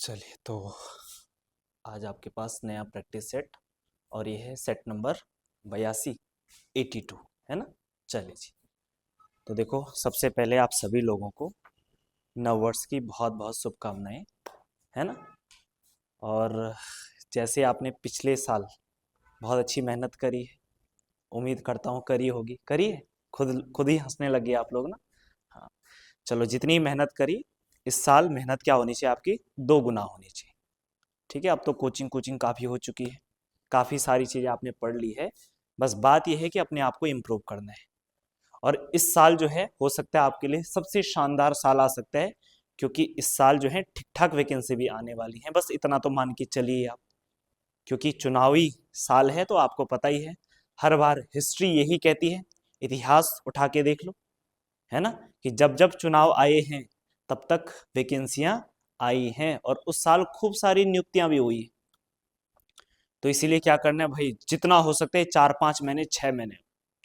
चलिए तो आज आपके पास नया प्रैक्टिस सेट और ये है सेट नंबर 82 है ना। चलिए जी, तो देखो सबसे पहले आप सभी लोगों को नववर्ष की बहुत बहुत शुभकामनाएं, है ना। और जैसे आपने पिछले साल बहुत अच्छी मेहनत करी है, उम्मीद करता हूँ करी होगी, करी है। खुद खुद ही हंसने लगे आप लोग ना। हाँ, चलो जितनी मेहनत करी इस साल मेहनत क्या होनी चाहिए आपकी, 2 गुना होनी चाहिए। ठीक है, अब तो कोचिंग कोचिंग काफ़ी हो चुकी है, काफ़ी सारी चीज़ें आपने पढ़ ली है। बस बात यह है कि अपने आप को इम्प्रूव करना है। और इस साल जो है हो सकता है आपके लिए सबसे शानदार साल आ सकता है, क्योंकि इस साल जो है ठीक ठाक वैकेंसी भी आने वाली है। बस इतना तो मान के चलिए आप, क्योंकि चुनावी साल है तो आपको पता ही है, हर बार हिस्ट्री यही कहती है, इतिहास उठा के देख लो, है ना, कि जब जब चुनाव आए हैं तब तक वैकेंसियां आई हैं और उस साल खूब सारी नियुक्तियां भी हुई। तो इसीलिए क्या करना है भाई, जितना हो सकता है 4-5 महीने 6 महीने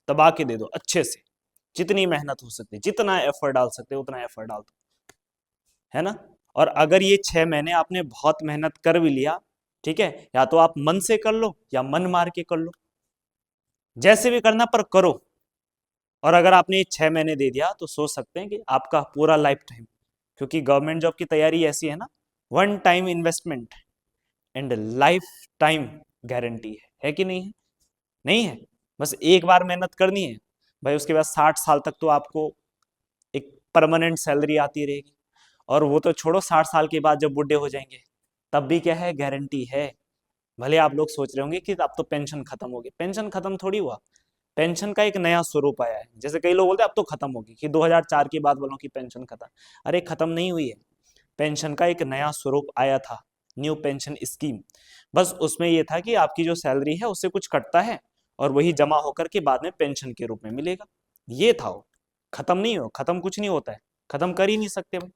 दबा के दे दो अच्छे से, जितनी मेहनत हो सकती है, जितना एफर्ट डाल सकते हो उतना एफर्ट डाल दो, है ना। और अगर ये 6 महीने आपने बहुत मेहनत कर भी लिया, ठीक है, या तो आप मन से कर लो या मन मार के कर लो, जैसे भी करना पर करो। और अगर आपने ये 6 महीने दे दिया तो सोच सकते हैं कि आपका पूरा लाइफ टाइम, क्योंकि गवर्नमेंट जॉब की तैयारी ऐसी है ना, one time investment and life time guarantee है कि नहीं है? नहीं है। बस एक बार मेहनत करनी है भाई, उसके बाद 60 साल तक तो आपको एक परमानेंट सैलरी आती रहेगी। और वो तो छोड़ो, 60 साल के बाद जब बुढ़े हो जाएंगे तब भी क्या है, गारंटी है। भले आप लोग सोच रहे होंगे कि अब तो पेंशन खत्म होगी, पेंशन खत्म थोड़ी हुआ। पेंशन का एक नया स्वरूप आया है। जैसे कई लोग बोलते हैं अब तो खत्म होगी, कि 2004 की बात बोलो कि पेंशन खत्म। अरे खत्म नहीं हुई है, पेंशन का एक नया स्वरूप आया था, न्यू पेंशन स्कीम। बस उसमें यह था कि आपकी जो सैलरी है उससे कुछ कटता है और वही जमा होकर के बाद में पेंशन के रूप में मिलेगा। ये था वो, खत्म नहीं हो, खत्म कुछ नहीं होता है, खत्म कर ही नहीं सकते भाई।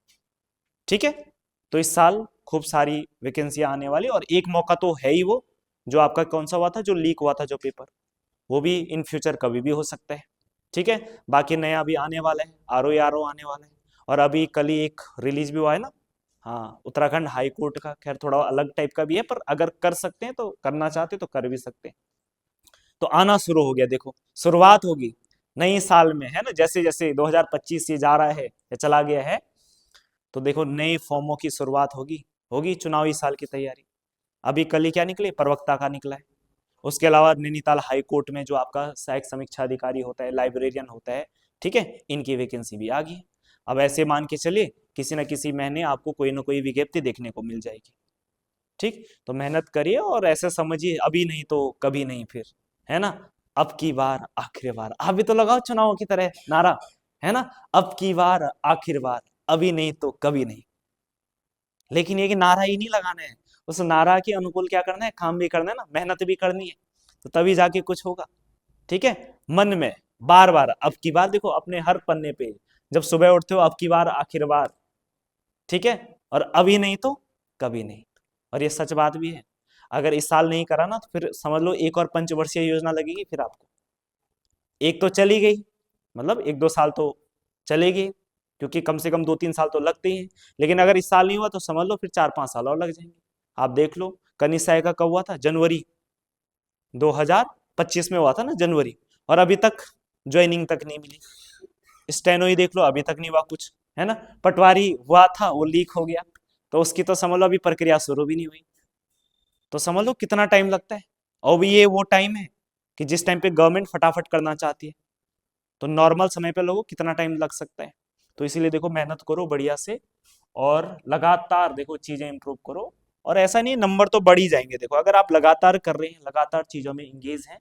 ठीक है, तो इस साल खूब सारी वैकेंसियां आने वाली, और एक मौका तो है ही वो, जो आपका कौन सा हुआ था, जो लीक हुआ था जो पेपर, वो भी इन फ्यूचर कभी भी हो सकता है। ठीक है, बाकी नया अभी आने वाला है, आर ओ आने वाला है। और अभी कल ही एक रिलीज भी हुआ है ना, हाँ, उत्तराखंड हाई कोर्ट का, खैर थोड़ा अलग टाइप का भी है, पर अगर कर सकते हैं तो, करना चाहते तो कर भी सकते हैं। तो आना शुरू हो गया, देखो शुरुआत होगी नई साल में, है ना। जैसे जैसे 2025 ये जा रहा है या चला गया है, तो देखो नए फॉर्मों की शुरुआत होगी, होगी चुनावी साल की तैयारी। अभी कल ही क्या निकले, प्रवक्ता का निकला है। उसके अलावा नैनीताल हाई कोर्ट में जो आपका सहायक समीक्षा अधिकारी होता है, लाइब्रेरियन होता है, ठीक है, इनकी वैकेंसी भी आ गई है। अब ऐसे मान के चलिए किसी न किसी महीने आपको कोई ना कोई विज्ञप्ति देखने को मिल जाएगी। ठीक, तो मेहनत करिए और ऐसे समझिए, अभी नहीं तो कभी नहीं फिर, है ना। अब की बार आखिरी बार, आप भी तो लगाओ चुनाव की तरह नारा, है ना, अब की बार आखिर बार, अभी नहीं तो कभी नहीं। लेकिन ये कि नारा ही नहीं लगाना है, उस नारा के अनुकूल क्या करना है, काम भी करना है ना, मेहनत भी करनी है, तो तभी जाके कुछ होगा। ठीक है, मन में बार बार अब की बार, देखो अपने हर पन्ने पे जब सुबह उठते हो, अब की बार आखिर बार, ठीक है, और अभी नहीं तो कभी नहीं। और ये सच बात भी है, अगर इस साल नहीं करा ना तो फिर समझ लो एक और पंचवर्षीय योजना लगेगी फिर आपको। एक तो चली गई, मतलब 1-2 साल तो चलेगी, क्योंकि कम से कम 2-3 साल तो लगते ही हैं। लेकिन अगर इस साल नहीं हुआ तो समझ लो फिर 4-5 साल और लग जाएंगे। आप देख लो कनिष्ठ का कब हुआ था, जनवरी 2025 में हुआ था ना, जनवरी, और अभी तक ज्वाइनिंग तक नहीं मिली। स्टेनो ही देख लो, अभी तक नहीं हुआ कुछ, है ना। पटवारी हुआ था, वो लीक हो गया, तो उसकी तो समझ लो अभी प्रक्रिया शुरू भी नहीं हुई। तो समझ लो कितना टाइम लगता है। और ये वो टाइम है कि जिस टाइम पे गवर्नमेंट फटाफट करना चाहती है, तो नॉर्मल समय पे लोगों को कितना टाइम लग सकता है। तो इसीलिए देखो मेहनत करो बढ़िया से, और लगातार देखो चीजें इंप्रूव करो। और ऐसा नहीं, नंबर तो बढ़ ही जाएंगे, देखो अगर आप लगातार कर रहे हैं, लगातार चीजों में इंगेज हैं,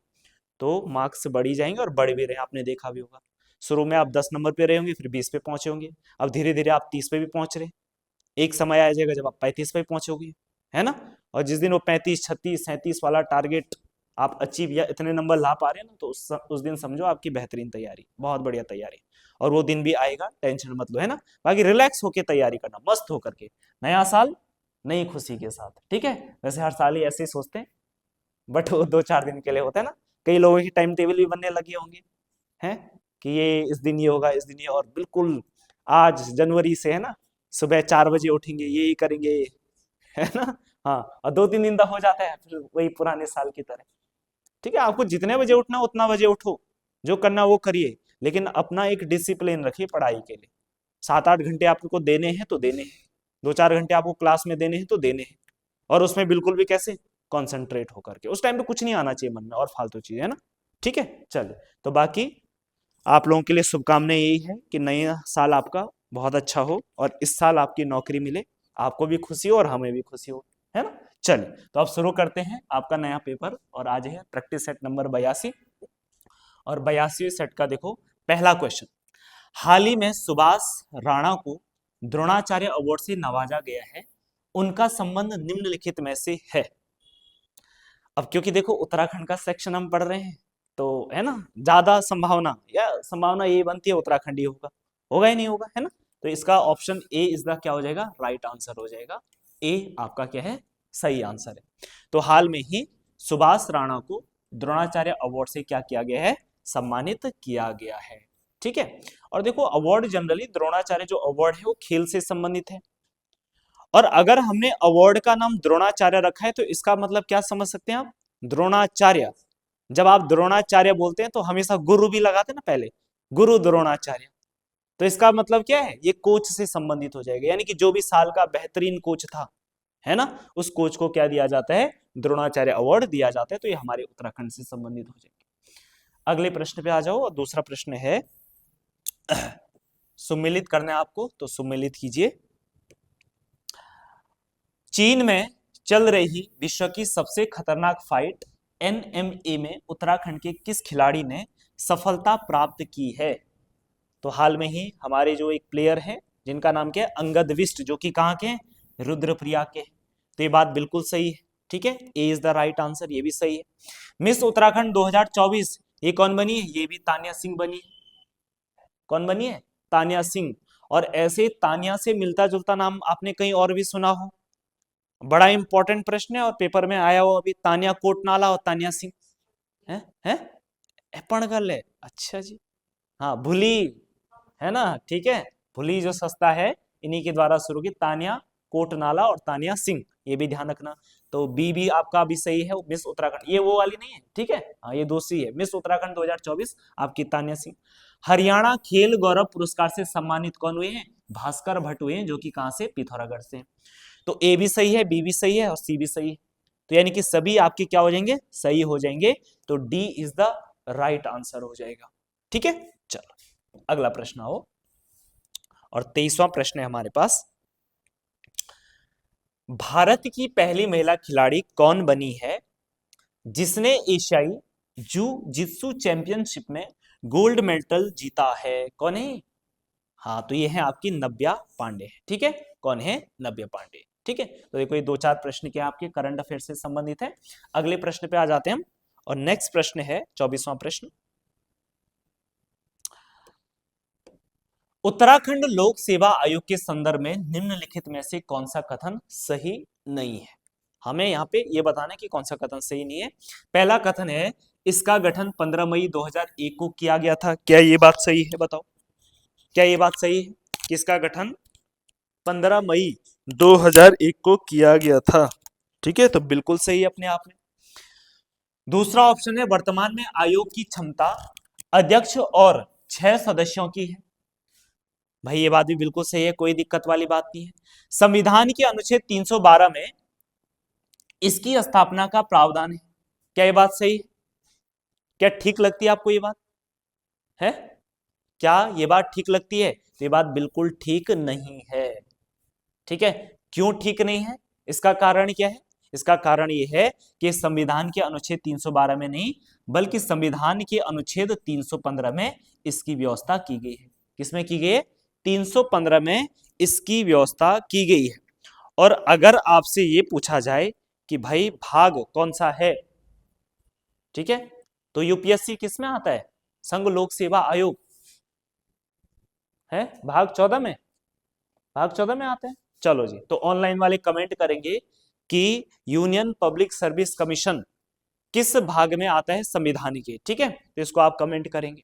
तो मार्क्स बढ़ ही जाएंगे और बढ़ भी रहे हैं, आपने देखा भी होगा। शुरू में आप 10 नंबर पे रहे होंगे, फिर 20 पे पहुंचे होंगे, अब धीरे धीरे आप 30 पे भी पहुंच रहे हैं। एक समय आ जाएगा जब आप 35 पे पहुंचोगे, है ना। और जिस दिन वो 35, 36, 37 वाला टारगेट आप अचीव या इतने नंबर ला पा रहे हैं ना, तो उस दिन समझो आपकी बेहतरीन तैयारी, बहुत बढ़िया तैयारी। और वो दिन भी आएगा, टेंशन मत लो, है ना। बाकी रिलैक्स होके तैयारी करना, मस्त होकर के, नया साल नई खुशी के साथ, ठीक है। वैसे हर साल ही ऐसे ही सोचते हैं, बट वो 2-4 दिन के लिए होता है ना। कई लोगों की टाइम टेबल भी बनने लगे होंगे, हैं, कि ये इस दिन ये होगा, इस दिन ये, और बिल्कुल आज जनवरी से, है ना, सुबह 4 बजे उठेंगे, ये करेंगे, है ना। हाँ, और 2-3 दिन तक हो जाता है फिर वही पुराने साल की तरह। ठीक है, आपको जितने बजे उठना उतना बजे उठो, जो करना वो करिए, लेकिन अपना एक डिसिप्लिन रखिए पढ़ाई के लिए। 7-8 घंटे आपको देने हैं तो देने हैं, 2-4 घंटे आपको क्लास में देने हैं तो देने हैं, और उसमें बिल्कुल भी कैसे कॉन्सेंट्रेट होकर के, उस टाइम पे कुछ नहीं आना चाहिए मन में और फालतू चीज, है ना। ठीक है, चलिए, तो बाकी आप लोगों के लिए शुभकामनाएं यही है कि नया साल आपका बहुत अच्छा हो और इस साल आपकी नौकरी मिले, आपको भी खुशी हो और हमें भी खुशी हो, है ना। चलिए, तो अब शुरू करते हैं आपका नया पेपर, और आज है प्रैक्टिस सेट नंबर 82, और 82 सेट का देखो पहला क्वेश्चन। हाल ही में सुभाष राणा को द्रोणाचार्य अवार्ड से नवाजा गया है, उनका संबंध निम्नलिखित में से है। अब क्योंकि देखो उत्तराखंड का सेक्शन हम पढ़ रहे हैं, तो है ना, ज्यादा संभावना ये बनती है उत्तराखंड ही होगा, होगा ही नहीं होगा, है ना। तो इसका ऑप्शन ए इज द क्या हो जाएगा, राइट आंसर हो जाएगा। ए आपका क्या है, सही आंसर है। तो हाल में ही सुभाष राणा को द्रोणाचार्य अवार्ड से क्या किया गया है, सम्मानित किया गया है। ठीक है, और देखो अवार्ड जनरली द्रोणाचार्य जो अवार्ड है वो खेल से संबंधित है, और अगर हमने अवार्ड का नाम द्रोणाचार्य रखा है तो इसका मतलब क्या समझ सकते हैं आप, द्रोणाचार्य। जब आप द्रोणाचार्य बोलते हैं तो हमेशा गुरु भी लगाते हैं ना पहले, गुरु द्रोणाचार्य, तो इसका मतलब क्या है, ये कोच से संबंधित हो जाएगा, यानी कि जो भी साल का बेहतरीन कोच था, है ना, उस कोच को क्या दिया जाता है, द्रोणाचार्य अवार्ड दिया जाता है। तो ये हमारे उत्तराखंड से संबंधित हो जाएगा। अगले प्रश्न पे आ जाओ, और दूसरा प्रश्न है सुमेलित करना है आपको, तो सुमेलित कीजिए। चीन में चल रही विश्व की सबसे खतरनाक फाइट एनएमए में उत्तराखंड के किस खिलाड़ी ने सफलता प्राप्त की है। तो हाल में ही हमारे जो एक प्लेयर हैं जिनका नाम क्या है, अंगद विष्ट, जो कि कहाँ के हैं, रुद्रप्रयाग के। तो ये बात बिल्कुल सही है। ठीक है, ए इज द राइट आंसर, ये भी सही है। मिस उत्तराखंड 2024 ये कौन बनी है, ये भी तानिया सिंह बनी है। कौन बनी है, तानिया सिंह। और ऐसे तानिया से मिलता जुलता नाम आपने कहीं और भी सुना हो, बड़ा इंपॉर्टेंट प्रश्न है और पेपर में आया हो अभी, तानिया कोटनाला और तानिया सिंह है पढ़ कर ले। अच्छा जी, हाँ भुली, है ना। ठीक है, भुली जो सस्ता है इन्हीं के द्वारा शुरू की, तानिया कोटनाला और तानिया सिंह, ये भी ध्यान रखना। तो बी भी आपका भी सही है, मिस उत्तराखंड ये वो वाली नहीं है। ठीक है, हाँ ये दूसरी है, मिस उत्तराखंड 2024 आपकी तानिया सिंह। हरियाणा खेल गौरव पुरस्कार से सम्मानित कौन हुए हैं, भास्कर भट्ट हुए हैं, जो कि कहां से, पिथौरागढ़ से। तो ए भी सही है, बी भी सही है और सी भी सही है, तो यानी कि सभी आपके क्या हो जाएंगे, सही हो जाएंगे। तो D is the right answer हो जाएगा। ठीक है, चलो अगला प्रश्न आओ, और 23वां प्रश्न है हमारे पास। भारत की पहली महिला खिलाड़ी कौन बनी है जिसने एशियाई जू जित्सु चैंपियनशिप में गोल्ड मेडल जीता है, कौन है। हाँ, तो ये है आपकी नव्या पांडे। ठीक है, कौन है, नव्या पांडे। ठीक है, तो देखो ये 2-4 प्रश्न के आपके करंट अफेयर से संबंधित है। अगले प्रश्न पे आ जाते हैं हम, और नेक्स्ट प्रश्न है 24वां प्रश्न। उत्तराखंड लोक सेवा आयोग के संदर्भ में निम्नलिखित में से कौन सा कथन सही नहीं है। हमें यहाँ पे ये बताना है कि कौन सा कथन सही नहीं है। पहला कथन है, इसका गठन 15 मई 2001 को किया गया था, क्या ये बात सही है, बताओ क्या ये बात सही है, किसका गठन 15 मई 2001 को किया गया था। ठीक है, तो बिल्कुल सही है अपने आप में। दूसरा ऑप्शन है, वर्तमान में आयोग की क्षमता अध्यक्ष और 6 सदस्यों की है। भाई ये बात भी बिल्कुल सही है, कोई दिक्कत वाली बात नहीं है। संविधान के अनुच्छेद 312 में इसकी स्थापना का प्रावधान है, क्या ये बात सही है, क्या ठीक लगती है आपको ये बात है, क्या ये बात ठीक लगती है। तो ये बात बिल्कुल ठीक नहीं है। ठीक है, क्यों ठीक नहीं है, इसका कारण क्या है, इसका कारण ये है कि संविधान के अनुच्छेद 312 में नहीं, बल्कि संविधान के अनुच्छेद 315 में इसकी व्यवस्था की गई है। किसमें की गई है, 315 में इसकी व्यवस्था की गई है। और अगर आपसे ये पूछा जाए कि भाई भाग कौन सा है, ठीक है, तो यूपीएससी किसमें आता है, संघ लोक सेवा आयोग है, भाग 14 में, भाग 14 में आते हैं। चलो जी, तो ऑनलाइन वाले कमेंट करेंगे कि यूनियन पब्लिक सर्विस कमीशन किस भाग में आता है संविधान के। ठीक है, तो इसको आप कमेंट करेंगे।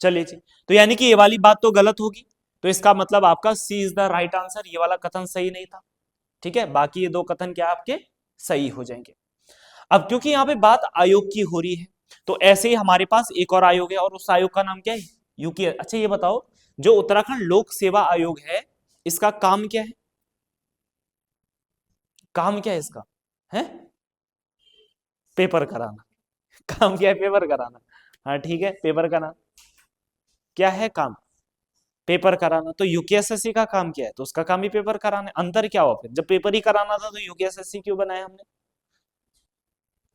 चलिए जी, तो यानी कि ये वाली बात तो गलत होगी, तो इसका मतलब आपका सी इज द राइट आंसर, ये वाला कथन सही नहीं था। ठीक है, बाकी ये दो कथन क्या आपके सही हो जाएंगे। अब क्योंकि यहाँ पे बात आयोग की हो रही है, तो ऐसे ही हमारे पास एक और आयोग है, और उस आयोग का नाम क्या है, यूके। अच्छा ये बताओ, जो उत्तराखंड लोक सेवा आयोग है, इसका काम क्या है, काम क्या है इसका, है पेपर कराना। काम क्या है, पेपर कराना। हाँ ठीक है, पेपर का नाम क्या है, काम पेपर कराना। तो यूकेएसएससी का काम क्या है, तो उसका काम ही पेपर कराना है। अंतर क्या हुआ फिर, जब पेपर ही कराना था तो यूकेएसएससी क्यों बनाया हमने,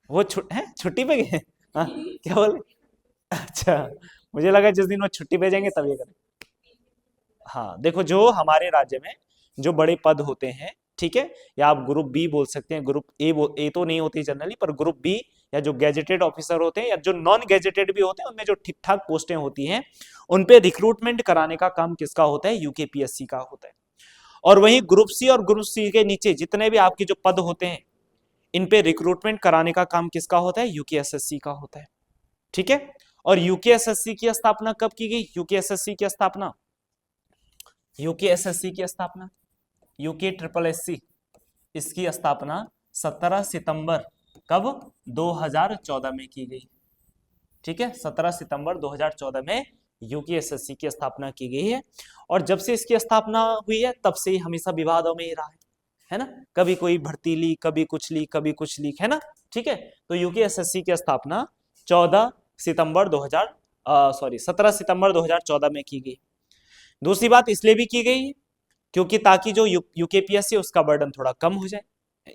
वो छुट्टी पे गए। हाँ क्या बोले, अच्छा मुझे लगा जिस दिन वो छुट्टी पे जाएंगे तब ये करें। हाँ देखो, जो हमारे राज्य में जो बड़े पद होते हैं, ठीक है, या आप ग्रुप बी बोल सकते हैं, ग्रुप ए तो नहीं होती जनरली, पर ग्रुप बी या जो गैजेटेड ऑफिसर होते हैं या जो नॉन गैजेटेड भी होते हैं, उनमें जो ठीक ठाक पोस्टें होती हैं, उन पे रिक्रूटमेंट कराने का काम किसका होता है, यूकेपीएससी का होता है। और वहीं ग्रुप सी और ग्रुप सी के नीचे जितने भी आपके जो पद होते हैं, इन पे रिक्रूटमेंट कराने का काम किसका होता है, यूकेएसएससी का होता है। ठीक है, और यूकेएसएससी की स्थापना कब की गई, यूकेएसएससी की स्थापना, यूकेएसएससी की स्थापना, यूके ट्रिपल एससी, इसकी स्थापना 17 सितंबर कब, 2014 में की गई। ठीक है, 17 सितंबर 2014 में यूकेएसएससी की स्थापना की गई है। और जब से इसकी स्थापना हुई है तब से ही हमेशा विवादों में ही रहा है ना, कभी कोई भर्ती लीक, कभी कुछ लीक, कभी कुछ लीक, है ना। ठीक है, तो यूकेएसएससी की स्थापना 14 सितंबर 2000 सॉरी 17 सितंबर 2014 में की गई। दूसरी बात इसलिए भी की गई क्योंकि ताकि जो यूकेपीएससी उसका बर्डन थोड़ा कम हो जाए।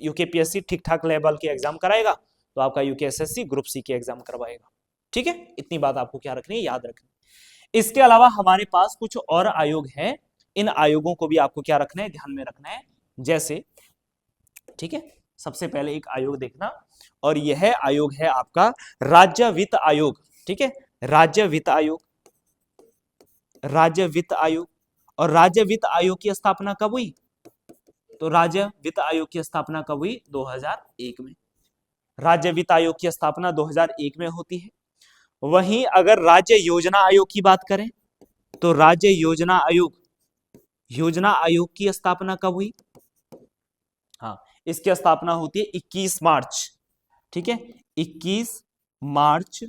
यूकेपीएससी ठीक ठाक लेवल के एग्जाम कराएगा, तो आपका यूकेएसएससी ग्रुप सी के एग्जाम करवाएगा। ठीक है, इतनी बात आपको क्या रखनी है, याद रखनी। इसके अलावा हमारे पास कुछ और आयोग हैं, इन आयोगों को भी आपको क्या रखना है, ध्यान में रखना है। जैसे, ठीक है, सबसे पहले एक आयोग देखना, और यह आयोग है आपका राज्य वित्त आयोग। ठीक है, राज्य वित्त आयोग, राज्य वित्त आयोग। और राज्य वित्त आयोग की स्थापना कब हुई, तो राज्य वित्त आयोग की स्थापना कब हुई, 2001 में। राज्य वित्त आयोग की स्थापना 2001 में होती है। वहीं अगर राज्य योजना आयोग की बात करें, तो राज्य योजना आयोग, योजना आयोग की स्थापना कब हुई, हाँ इसकी स्थापना होती है 21 मार्च। ठीक है, 21 मार्च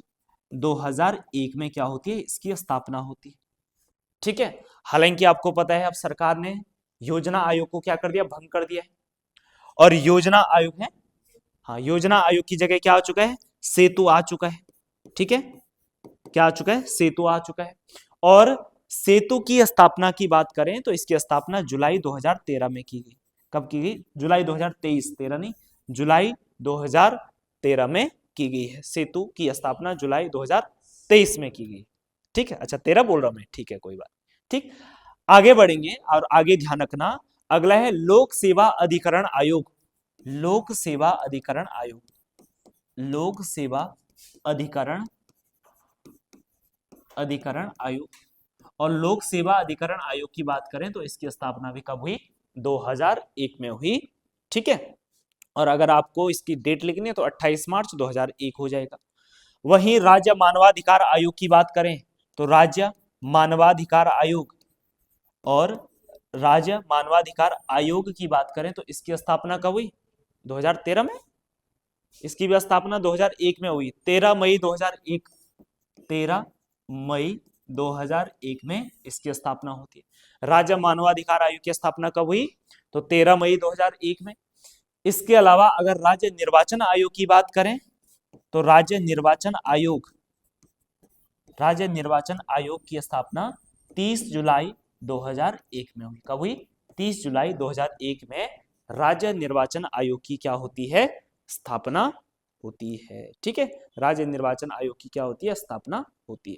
2001 में क्या होती है, इसकी स्थापना होती है। ठीक है, हालांकि आपको पता है अब सरकार ने योजना आयोग को क्या कर दिया, भंग कर दिया है, और योजना आयोग है, हाँ योजना आयोग की जगह क्या आ चुका है, सेतु आ चुका है। ठीक है, क्या आ चुका है, सेतु आ चुका है। और सेतु की स्थापना की बात करें तो इसकी स्थापना जुलाई 2013 में की गई। कब की गई, जुलाई 2023, 13 नहीं, जुलाई 2013 में की गई है। सेतु की स्थापना जुलाई 2023 में की गई। ठीक है, अच्छा 13 बोल रहा हूं मैं, ठीक है कोई बात। ठीक, आगे बढ़ेंगे, और आगे ध्यान रखना, अगला है लोक सेवा अधिकरण आयोग। लोक सेवा अधिकरण आयोग, लोक सेवा अधिकरण अधिकरण आयोग। और लोक सेवा अधिकरण आयोग की बात करें तो इसकी स्थापना भी कब हुई, 2001 में हुई। ठीक है, और अगर आपको इसकी डेट लिखनी है तो 28 मार्च 2001 हो जाएगा। वहीं राज्य मानवाधिकार आयोग की बात करें तो राज्य मानवाधिकार आयोग, और राज्य मानवाधिकार आयोग की बात करें तो इसकी स्थापना कब हुई, 2013 में। इसकी भी स्थापना 2001 में हुई, 13 मई 2001, 13 मई 2001 में इसकी स्थापना होती है। राज्य मानवाधिकार आयोग की स्थापना कब हुई, तो 13 मई 2001 में। इसके अलावा अगर राज्य निर्वाचन आयोग की बात करें तो राज्य निर्वाचन आयोग, राज्य निर्वाचन आयोग की स्थापना 30 जुलाई 2001 में हुई। कब हुई, 30 जुलाई 2001 में राज्य निर्वाचन आयोग की क्या होती है, स्थापना होती है। ठीक है, राज्य निर्वाचन आयोग की क्या होती है, स्थापना होती है।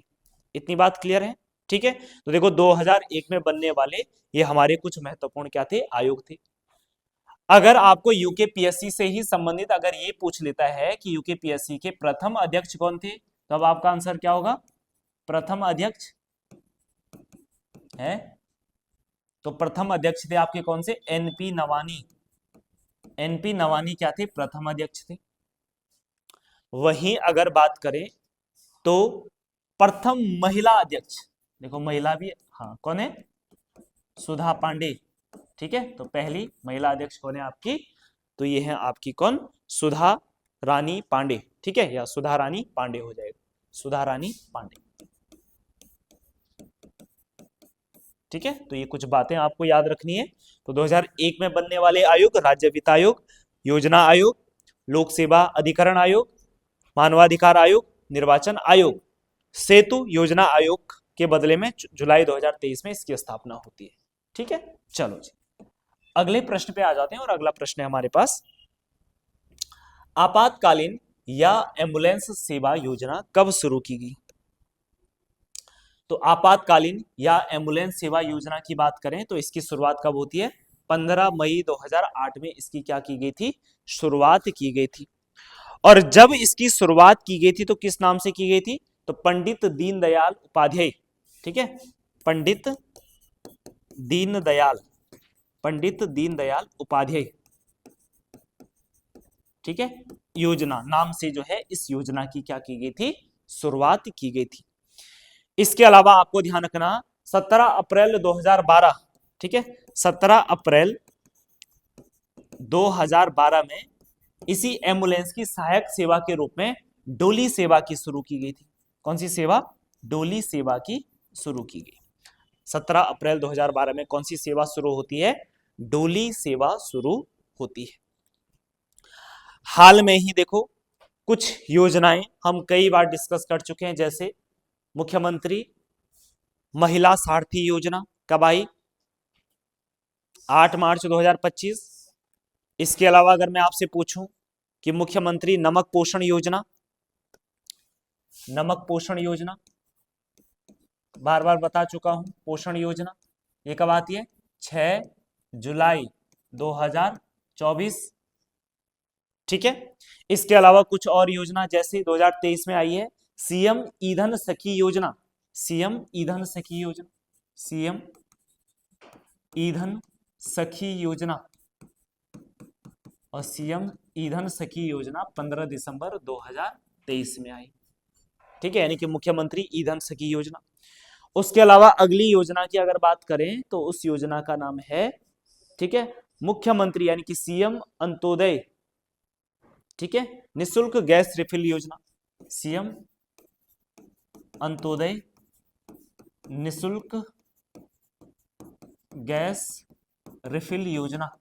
इतनी बात क्लियर है। ठीक है, तो देखो 2001 में बनने वाले ये हमारे कुछ महत्वपूर्ण क्या थे, आयोग थे। अगर आपको यूकेपीएससी से ही संबंधित अगर ये पूछ लेता है कि यूकेपीएससी के प्रथम अध्यक्ष कौन थे, तो अब आपका आंसर क्या होगा, प्रथम अध्यक्ष है, तो प्रथम अध्यक्ष थे आपके कौन से, एनपी नवानी। एनपी नवानी क्या थे, प्रथम अध्यक्ष थे। वहीं अगर बात करें तो प्रथम महिला अध्यक्ष, देखो महिला भी, हाँ कौन है, सुधा पांडे। ठीक है, तो पहली महिला अध्यक्ष कौन है आपकी, तो ये है आपकी कौन, सुधा रानी पांडे, ठीक है, या सुधा रानी पांडे हो जाएगा, सुधा रानी पांडे, ठीक है। तो ये कुछ बातें आपको याद रखनी है। तो 2001 में बनने वाले आयोग, राज्य वित्त आयोग, योजना आयोग, लोक सेवा अधिकरण आयोग, मानवाधिकार आयोग, निर्वाचन आयोग, सेतु योजना आयोग के बदले में जुलाई 2023 में इसकी स्थापना होती है, ठीक है। चलो जी, अगले प्रश्न पे आ जाते हैं, और अगला प्रश्न है हमारे पास, आपातकालीन या एम्बुलेंस सेवा योजना कब शुरू की गई। तो आपातकालीन या एम्बुलेंस सेवा योजना की बात करें तो इसकी शुरुआत कब होती है, 15 मई 2008 में इसकी क्या की गई थी, शुरुआत की गई थी। और जब इसकी शुरुआत की गई थी तो किस नाम से की गई थी, तो पंडित दीनदयाल उपाध्याय, ठीक है, पंडित दीनदयाल, पंडित दीनदयाल उपाध्याय, ठीक है, योजना नाम से जो है इस योजना की क्या की गई थी, शुरुआत की गई थी। इसके अलावा आपको ध्यान रखना 17 अप्रैल 2012, ठीक है, 17 अप्रैल 2012 में इसी एम्बुलेंस की सहायक सेवा के रूप में डोली सेवा की शुरू की गई थी। कौन सी सेवा, डोली सेवा की शुरू की गई। 17 अप्रैल 2012 में कौन सी सेवा शुरू होती है, डोली सेवा शुरू होती है। हाल में ही देखो कुछ योजनाएं हम कई बार डिस्कस कर चुके हैं, जैसे मुख्यमंत्री महिला सारथी योजना कब आई, 8 मार्च 2025। इसके अलावा अगर मैं आपसे पूछूं कि मुख्यमंत्री नमक पोषण योजना, नमक पोषण योजना बार बार बता चुका हूं, पोषण योजना ये कब आती है, 6 जुलाई 2024, ठीक है। इसके अलावा कुछ और योजना जैसे 2023 में आई है सीएम ईंधन सखी योजना, सीएम ईंधन सखी योजना, सीएम ईंधन सखी योजना, और सीएम ईंधन सखी योजना 15 दिसंबर 2023 में आई, ठीक है, यानी कि मुख्यमंत्री ईंधन सखी योजना। उसके अलावा अगली योजना की अगर बात करें तो उस योजना का नाम है, ठीक है, मुख्यमंत्री यानी कि सीएम अंत्योदय, ठीक है, निःशुल्क गैस रिफिल योजना, सीएम अंत्योदय निःशुल्क गैस रिफिल योजना,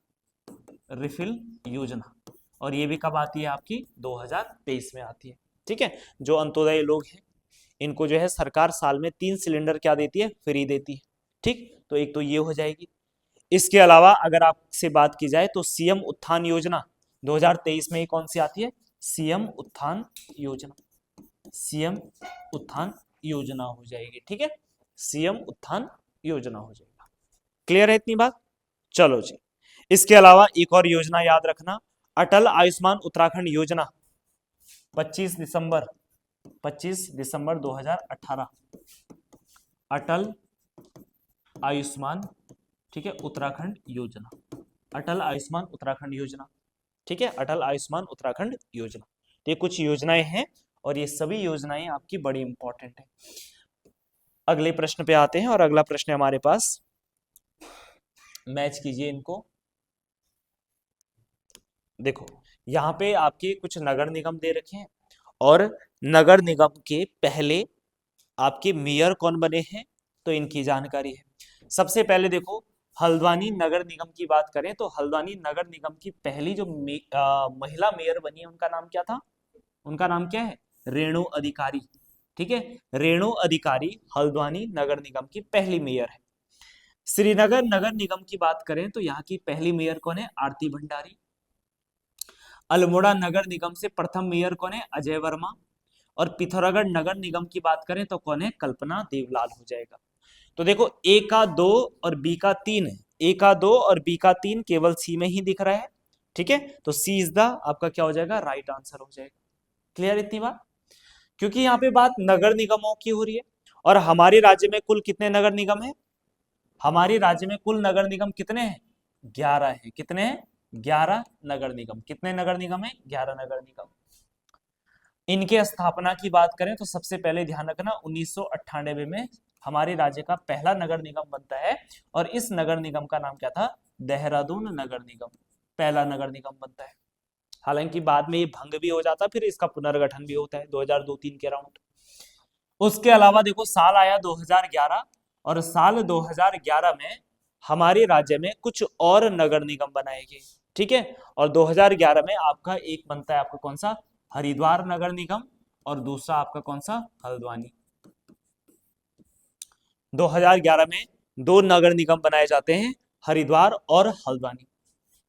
रिफिल योजना, और ये भी कब आती है आपकी, 2023 में आती है, ठीक है। जो अंत्योदय लोग हैं इनको जो है सरकार साल में 3 सिलेंडर क्या देती है, फ्री देती है, ठीक। तो एक तो ये हो जाएगी। इसके अलावा अगर आपसे बात की जाए तो सीएम उत्थान योजना 2023 में कौन सी आती है, सीएम उत्थान योजना, सीएम उत्थान योजना हो जाएगी, ठीक है, सीएम उत्थान योजना हो जाएगा। क्लियर है इतनी बात, चलो जी। इसके अलावा एक और योजना याद रखना, अटल आयुष्मान उत्तराखंड योजना, 25 दिसंबर 2018, अटल आयुष्मान, ठीक है, उत्तराखंड योजना, अटल आयुष्मान उत्तराखंड योजना, ठीक है, अटल आयुष्मान उत्तराखंड योजना। तो ये कुछ योजनाएं हैं और ये सभी योजनाएं आपकी बड़ी इंपॉर्टेंट है। अगले प्रश्न पे आते हैं, और अगला प्रश्न है हमारे पास, मैच कीजिए इनको। देखो यहाँ पे आपके कुछ नगर निगम दे रखे हैं, और नगर निगम के पहले आपके मेयर कौन बने हैं तो इनकी जानकारी है। सबसे पहले देखो हल्द्वानी नगर निगम की बात करें तो हल्द्वानी नगर निगम की पहली जो महिला मेयर बनी है उनका नाम क्या था, उनका नाम क्या है, रेणु अधिकारी, ठीक है, रेणु अधिकारी हल्द्वानी नगर निगम की पहली मेयर है। श्रीनगर नगर निगम की बात करें तो यहाँ की पहली मेयर कौन है, आरती भंडारी। अल्मोड़ा नगर निगम से प्रथम मेयर कौन है, अजय वर्मा। और पिथौरागढ़ नगर निगम की बात करें तो कौन है, कल्पना देवलाल हो जाएगा। तो देखो ए का 2 और बी का 3 है, ए का 2 और बी का 3 केवल सी में ही दिख रहा है, ठीक है, तो सी इज द आपका क्या हो जाएगा, राइट आंसर हो जाएगा। क्लियर इतनी बात, क्योंकि यहाँ पे बात नगर निगमों की हो रही है, और हमारे राज्य में कुल कितने नगर निगम है, हमारे राज्य में कुल नगर निगम कितने हैं, 11 है। कितने हैं, 11 नगर निगम। कितने नगर निगम है, 11 नगर निगम। इनके स्थापना की बात करें तो सबसे पहले ध्यान रखना 1998 में हमारे राज्य का पहला नगर निगम बनता है, और इस नगर निगम का नाम क्या था, देहरादून नगर निगम पहला नगर निगम बनता है। हालांकि बाद में ये भंग भी हो जाता, फिर इसका पुनर्गठन भी होता है 2002-3 के अराउंड। उसके अलावा देखो साल आया 2011, और साल 2011 में हमारे राज्य में कुछ और नगर निगम बनाए गए, ठीक है। और 2011 में आपका एक बनता है आपका कौन सा, हरिद्वार नगर निगम, और दूसरा आपका कौन सा, हल्द्वानी। 2011 में दो नगर निगम बनाए जाते हैं, हरिद्वार और हल्द्वानी।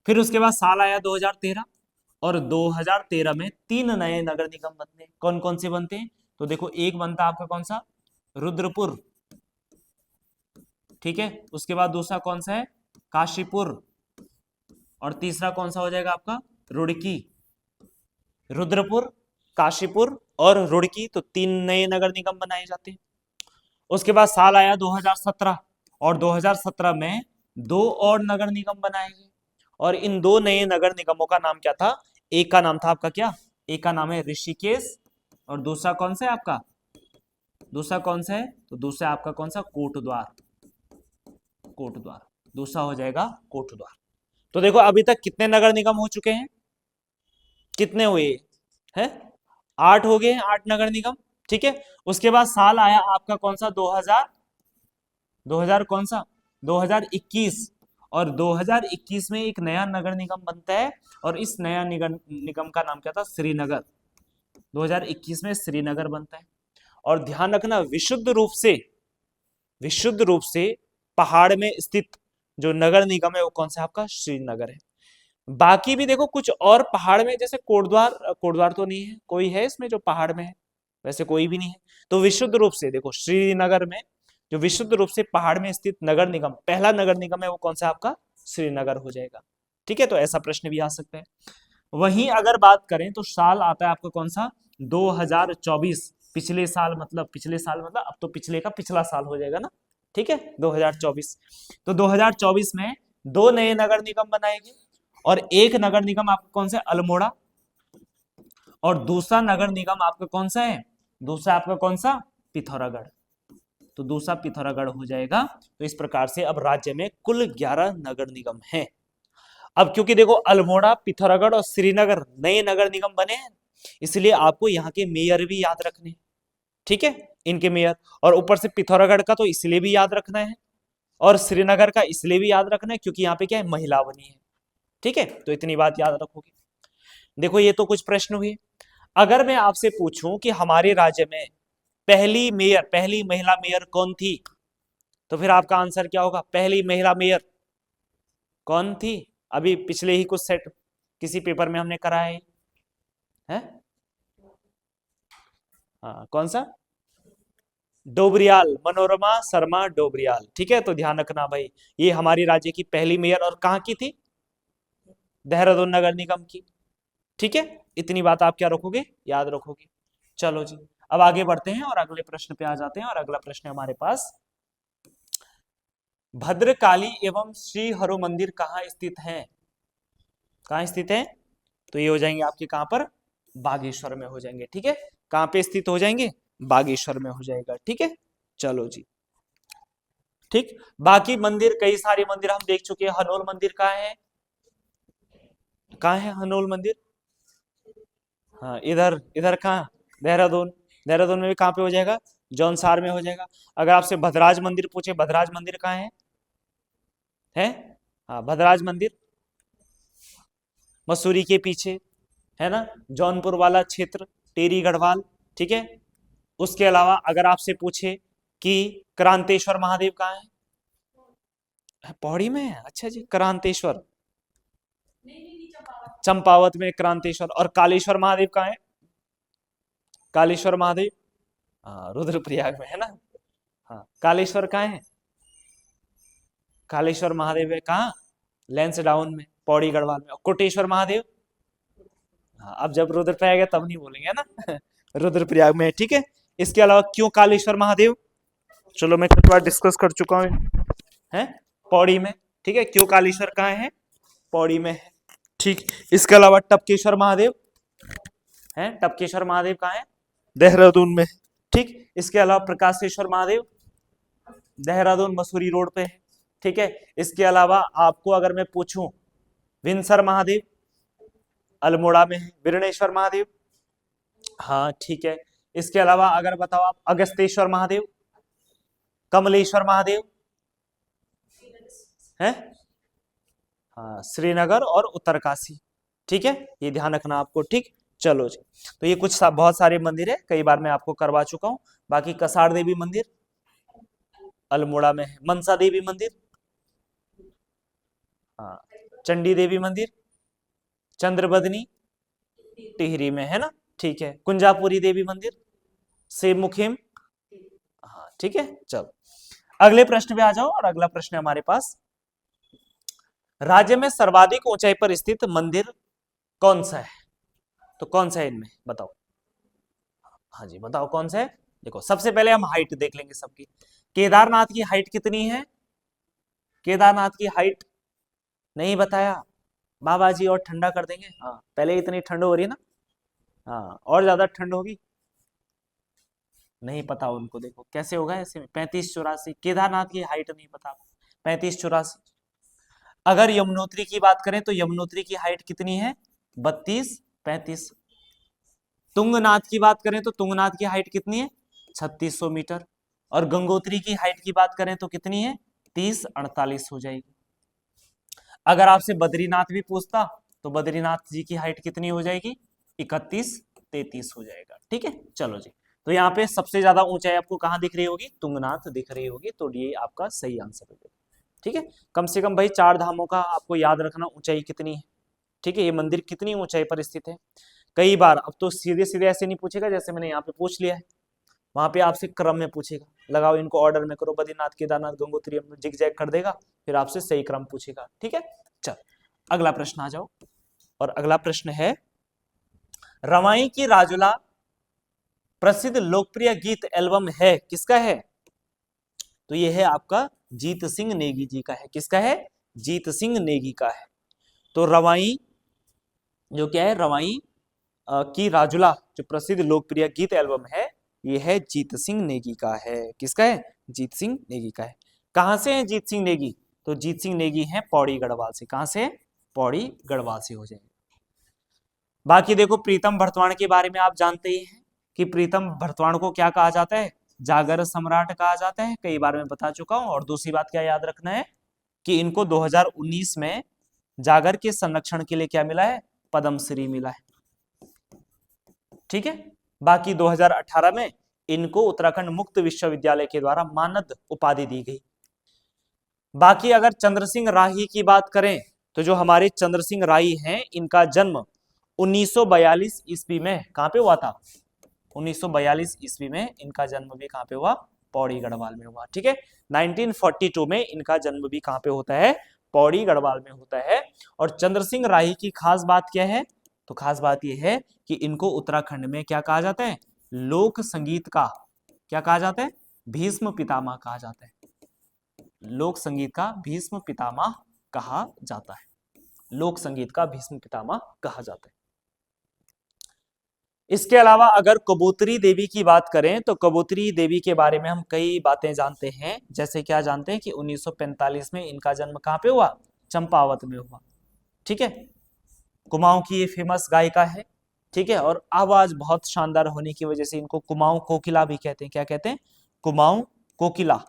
फिर उसके बाद साल आया 2013, और 2013 में तीन नए नगर निगम बनते हैं। कौन कौन से बनते हैं, तो देखो एक बनता है आपका कौन सा, रुद्रपुर, ठीक है। उसके बाद दूसरा कौन सा है, काशीपुर, और तीसरा कौन सा हो जाएगा आपका, रुड़की। रुद्रपुर, काशीपुर और रुड़की, तो तीन नए नगर निगम बनाए जाते हैं। उसके बाद साल आया 2017, और 2017 में दो और नगर निगम बनाए गए, और इन दो नए नगर निगमों का नाम क्या था, एक का नाम था आपका क्या, एक का नाम है ऋषिकेश, और दूसरा कौन सा है आपका, दूसरा कौन सा है, तो दूसरा आपका कौन सा, कोटद्वार। कोटद्वार दूसरा हो जाएगा कोटद्वार। तो देखो अभी तक कितने नगर निगम हो चुके हैं, कितने हुए हैं, 8 हो गए हैं, 8 नगर निगम, ठीक है। उसके बाद साल आया आपका कौन सा, 2000 कौन सा, 2021, और 2021 में एक नया नगर निगम बनता है, और इस नया निगम का नाम क्या था, श्रीनगर। 2021 में श्रीनगर बनता है। और ध्यान रखना, विशुद्ध रूप से पहाड़ में स्थित जो नगर निगम है वो कौन सा आपका, श्रीनगर है। बाकी भी देखो कुछ और पहाड़ में, जैसे कोटद्वार तो नहीं है, कोई है इसमें जो पहाड़ में है, वैसे कोई भी नहीं है। तो विशुद्ध रूप से देखो श्रीनगर में जो विशुद्ध रूप से पहाड़ में स्थित नगर निगम, पहला नगर निगम है वो कौन सा आपका, श्रीनगर हो जाएगा, ठीक है। तो ऐसा प्रश्न भी आ सकता है। वहीं अगर बात करें तो साल आता है आपका कौन सा, 2024, पिछले साल मतलब अब तो पिछले का पिछला साल हो जाएगा ना, ठीक है, 2024। तो 2024 में दो नए नगर निगम बनाएंगे, और एक नगर निगम आपका कौन सा है, अल्मोड़ा, और दूसरा नगर निगम आपका कौन सा है, दूसरा आपका कौन सा, पिथौरागढ़। तो दूसरा पिथौरागढ़ हो जाएगा। तो इस प्रकार से अब राज्य में कुल 11 नगर निगम हैं। अब क्योंकि देखो अल्मोड़ा, पिथौरागढ़ और श्रीनगर नए नगर निगम बने हैं, इसलिए आपको यहाँ के मेयर भी याद रखने हैं, ठीक है, इनके मेयर। और ऊपर से पिथौरागढ़ का तो इसलिए भी याद रखना है, और श्रीनगर का इसलिए भी याद रखना है क्योंकि यहाँ पे क्या है, महिला बनी है, ठीक है। तो इतनी बात याद रखोगे। देखो ये तो कुछ प्रश्न हुए। अगर मैं आपसे पूछूं कि हमारे राज्य में पहली महिला मेयर कौन थी, तो फिर आपका आंसर क्या होगा, पहली महिला मेयर कौन थी, अभी पिछले ही कुछ सेट किसी पेपर में हमने कराया है, हाँ कौन सा, डोबरियाल, मनोरमा शर्मा डोबरियाल, ठीक है। तो ध्यान रखना भाई, ये हमारी राज्य की पहली मेयर, और कहाँ की थी, देहरादून नगर निगम की, ठीक है। इतनी बात आप क्या रखोगे, याद रखोगे। चलो जी, अब आगे बढ़ते हैं और अगले प्रश्न पे आ जाते हैं। और अगला प्रश्न है हमारे पास, भद्रकाली एवं श्री हरो मंदिर कहाँ स्थित है, कहाँ स्थित है, तो ये हो जाएंगे आपके कहां पर, बागेश्वर में हो जाएंगे, ठीक है। कहां पे स्थित हो जाएंगे, बागेश्वर में हो जाएगा, ठीक है। चलो जी, ठीक। बाकी मंदिर, कई सारे मंदिर हम देख चुके हैं। हनोल मंदिर कहाँ है, कहाँ है हनोल मंदिर, हाँ इधर, इधर कहाँ, देहरादून, देहरादून में भी कहाँ पे हो जाएगा, जौनसार में हो जाएगा। अगर आपसे भद्राज मंदिर पूछे, भद्राज मंदिर कहाँ है, हाँ भद्राज मंदिर मसूरी के पीछे है ना, जौनपुर वाला क्षेत्र, टेरी गढ़वाल, ठीक है। उसके अलावा अगर आपसे पूछे कि क्रांतेश्वर महादेव कहाँ है, पौड़ी में है, अच्छा जी। क्रांतेश्वर चंपावत में क्रांतेश्वर, और कालेश्वर महादेव कहाँ है, कालेश्वर महादेव रुद्रप्रयाग में है ना, हाँ कालेश्वर कहाँ है, कालेश्वर महादेव है कहाँ, लैंसडाउन में, पौड़ी गढ़वाल में। और कोटेश्वर महादेव, हाँ अब जब रुद्रप्रयाग है तब नहीं बोलेंगे ना रुद्रप्रयाग में, ठीक है। इसके अलावा क्यों कालेश्वर महादेव, चलो मैं कुछ बार डिस्कस कर चुका हूँ, है पौड़ी में, ठीक है। क्यों कालेश्वर कहाँ है, पौड़ी में है, ठीक। इसके अलावा टपकेश्वर महादेव है, टपकेश्वर महादेव कहाँ है, देहरादून में, ठीक। इसके अलावा प्रकाशेश्वर महादेव देहरादून मसूरी रोड पे है, ठीक है। इसके अलावा आपको अगर मैं पूछूं, विंसर महादेव अल्मोड़ा में है, विरणेश्वर महादेव, हाँ ठीक है। इसके अलावा अगर बताओ आप, अगस्तेश्वर महादेव, कमलेश्वर महादेव है, हाँ श्रीनगर और उत्तरकाशी, ठीक है, ये ध्यान रखना आपको, ठीक। चलो जी, तो ये कुछ बहुत सारे मंदिर है, कई बार मैं आपको करवा चुका हूं। बाकी कसार देवी मंदिर अल्मोड़ा में है, मनसा देवी मंदिर, हाँ, चंडी देवी मंदिर, चंद्रबदनी टिहरी में है ना, ठीक है, कुंजापुरी देवी मंदिर, सेब मुखिम, हाँ ठीक है। चलो अगले प्रश्न पे आ जाओ, और अगला प्रश्न हमारे पास, राज्य में सर्वाधिक ऊंचाई पर स्थित मंदिर कौन सा है? तो कौन सा है इनमें, बताओ। हाँ जी बताओ कौन सा है। देखो सबसे पहले हम हाइट देख लेंगे सबकी। केदारनाथ की हाइट कितनी है? केदारनाथ की हाइट नहीं बताया बाबा जी, और ठंडा कर देंगे। हाँ पहले इतनी ठंड हो रही है ना, हाँ और ज्यादा ठंड होगी, नहीं पता उनको, देखो कैसे होगा ऐसे में। 35-84, केदारनाथ की हाइट नहीं पता, 35-84। अगर यमुनोत्री की बात करें तो यमुनोत्री की हाइट कितनी है? 32-35। तुंगनाथ की बात करें तो तुंगनाथ की हाइट कितनी है? 3600 मीटर। और गंगोत्री की हाइट की बात करें तो कितनी है? 30-48 हो जाएगी। अगर आपसे बद्रीनाथ भी पूछता तो बद्रीनाथ जी की हाइट कितनी हो जाएगी? 31-33 हो जाएगा, ठीक है। चलो जी, तो यहाँ पे सबसे ज्यादा ऊंचाई आपको कहाँ दिख रही होगी? तुंगनाथ दिख रही होगी, तो ये आपका सही आंसर हो जाएगा, ठीक है। कम से कम भाई 4 धामों का आपको याद रखना ऊंचाई कितनी है, ठीक है, ये मंदिर कितनी ऊंचाई पर स्थित है। कई बार अब तो सीधे सीधे ऐसे नहीं पूछेगा जैसे मैंने यहाँ पे पूछ लिया है, वहां पे आपसे क्रम में पूछेगा, लगाओ इनको ऑर्डर में करो, बद्रीनाथ, केदारनाथ, गंगोत्री, जिग जैग कर देगा, फिर आपसे सही क्रम पूछेगा, ठीक है। चल अगला प्रश्न आ जाओ, और अगला प्रश्न है, रवाई की राजुला प्रसिद्ध लोकप्रिय गीत एल्बम है, किसका है? तो ये है आपका जीत सिंह नेगी जी का है। किसका है? जीत सिंह नेगी का है। तो रवाई जो क्या है, रवाई की राजुला जो प्रसिद्ध लोकप्रिय गीत एल्बम है, ये है जीत सिंह नेगी का है। किसका है? जीत सिंह नेगी का है। कहां से है जीत सिंह नेगी? तो जीत सिंह नेगी है पौड़ी गढ़वाल से। कहां से? पौड़ी गढ़वाल से हो जाएंगे। बाकी देखो प्रीतम भरतवाण के बारे में आप जानते ही हैं कि प्रीतम भरतवाण को क्या कहा जाता है? जागर सम्राट कहा जाता है, कई बार मैं बता चुका हूं। और दूसरी बात क्या याद रखना है कि इनको 2019 में जागर के संरक्षण के लिए क्या मिला है? पद्मश्री मिला है, ठीक है। बाकी 2018 में इनको उत्तराखंड मुक्त विश्वविद्यालय के द्वारा मानद उपाधि दी गई। बाकी अगर चंद्र सिंह राही की बात करें तो जो हमारे चंद्र सिंह राही हैं, इनका जन्म 1942 ईस्वी में कहां पे हुआ था? 1942 ईस्वी में इनका जन्म भी कहां पे हुआ? पौड़ी गढ़वाल में हुआ, ठीक है। 1942 में इनका जन्म भी कहां पे होता है? पौड़ी गढ़वाल में होता है। और चंद्र सिंह राही की खास बात क्या है? तो खास बात यह है कि इनको उत्तराखंड में क्या कहा जाता है? लोक संगीत का क्या कहा जाता है? भीष्म पितामह कहा जाता है। लोक संगीत का भीष्म पितामह कहा जाता है। लोक संगीत का भीष्म पितामह कहा जाता है। इसके अलावा अगर कबूतरी देवी की बात करें तो कबूतरी देवी के बारे में हम कई बातें जानते हैं। जैसे क्या जानते हैं कि 1945 में इनका जन्म कहां पे हुआ? चंपावत में हुआ, ठीक है। कुमाऊं की ये फेमस गायिका है, ठीक है। और आवाज बहुत शानदार होने की वजह से इनको कुमाऊं कोकिला भी कहते हैं। क्या कहते हैं? कुमाऊं कोकिला।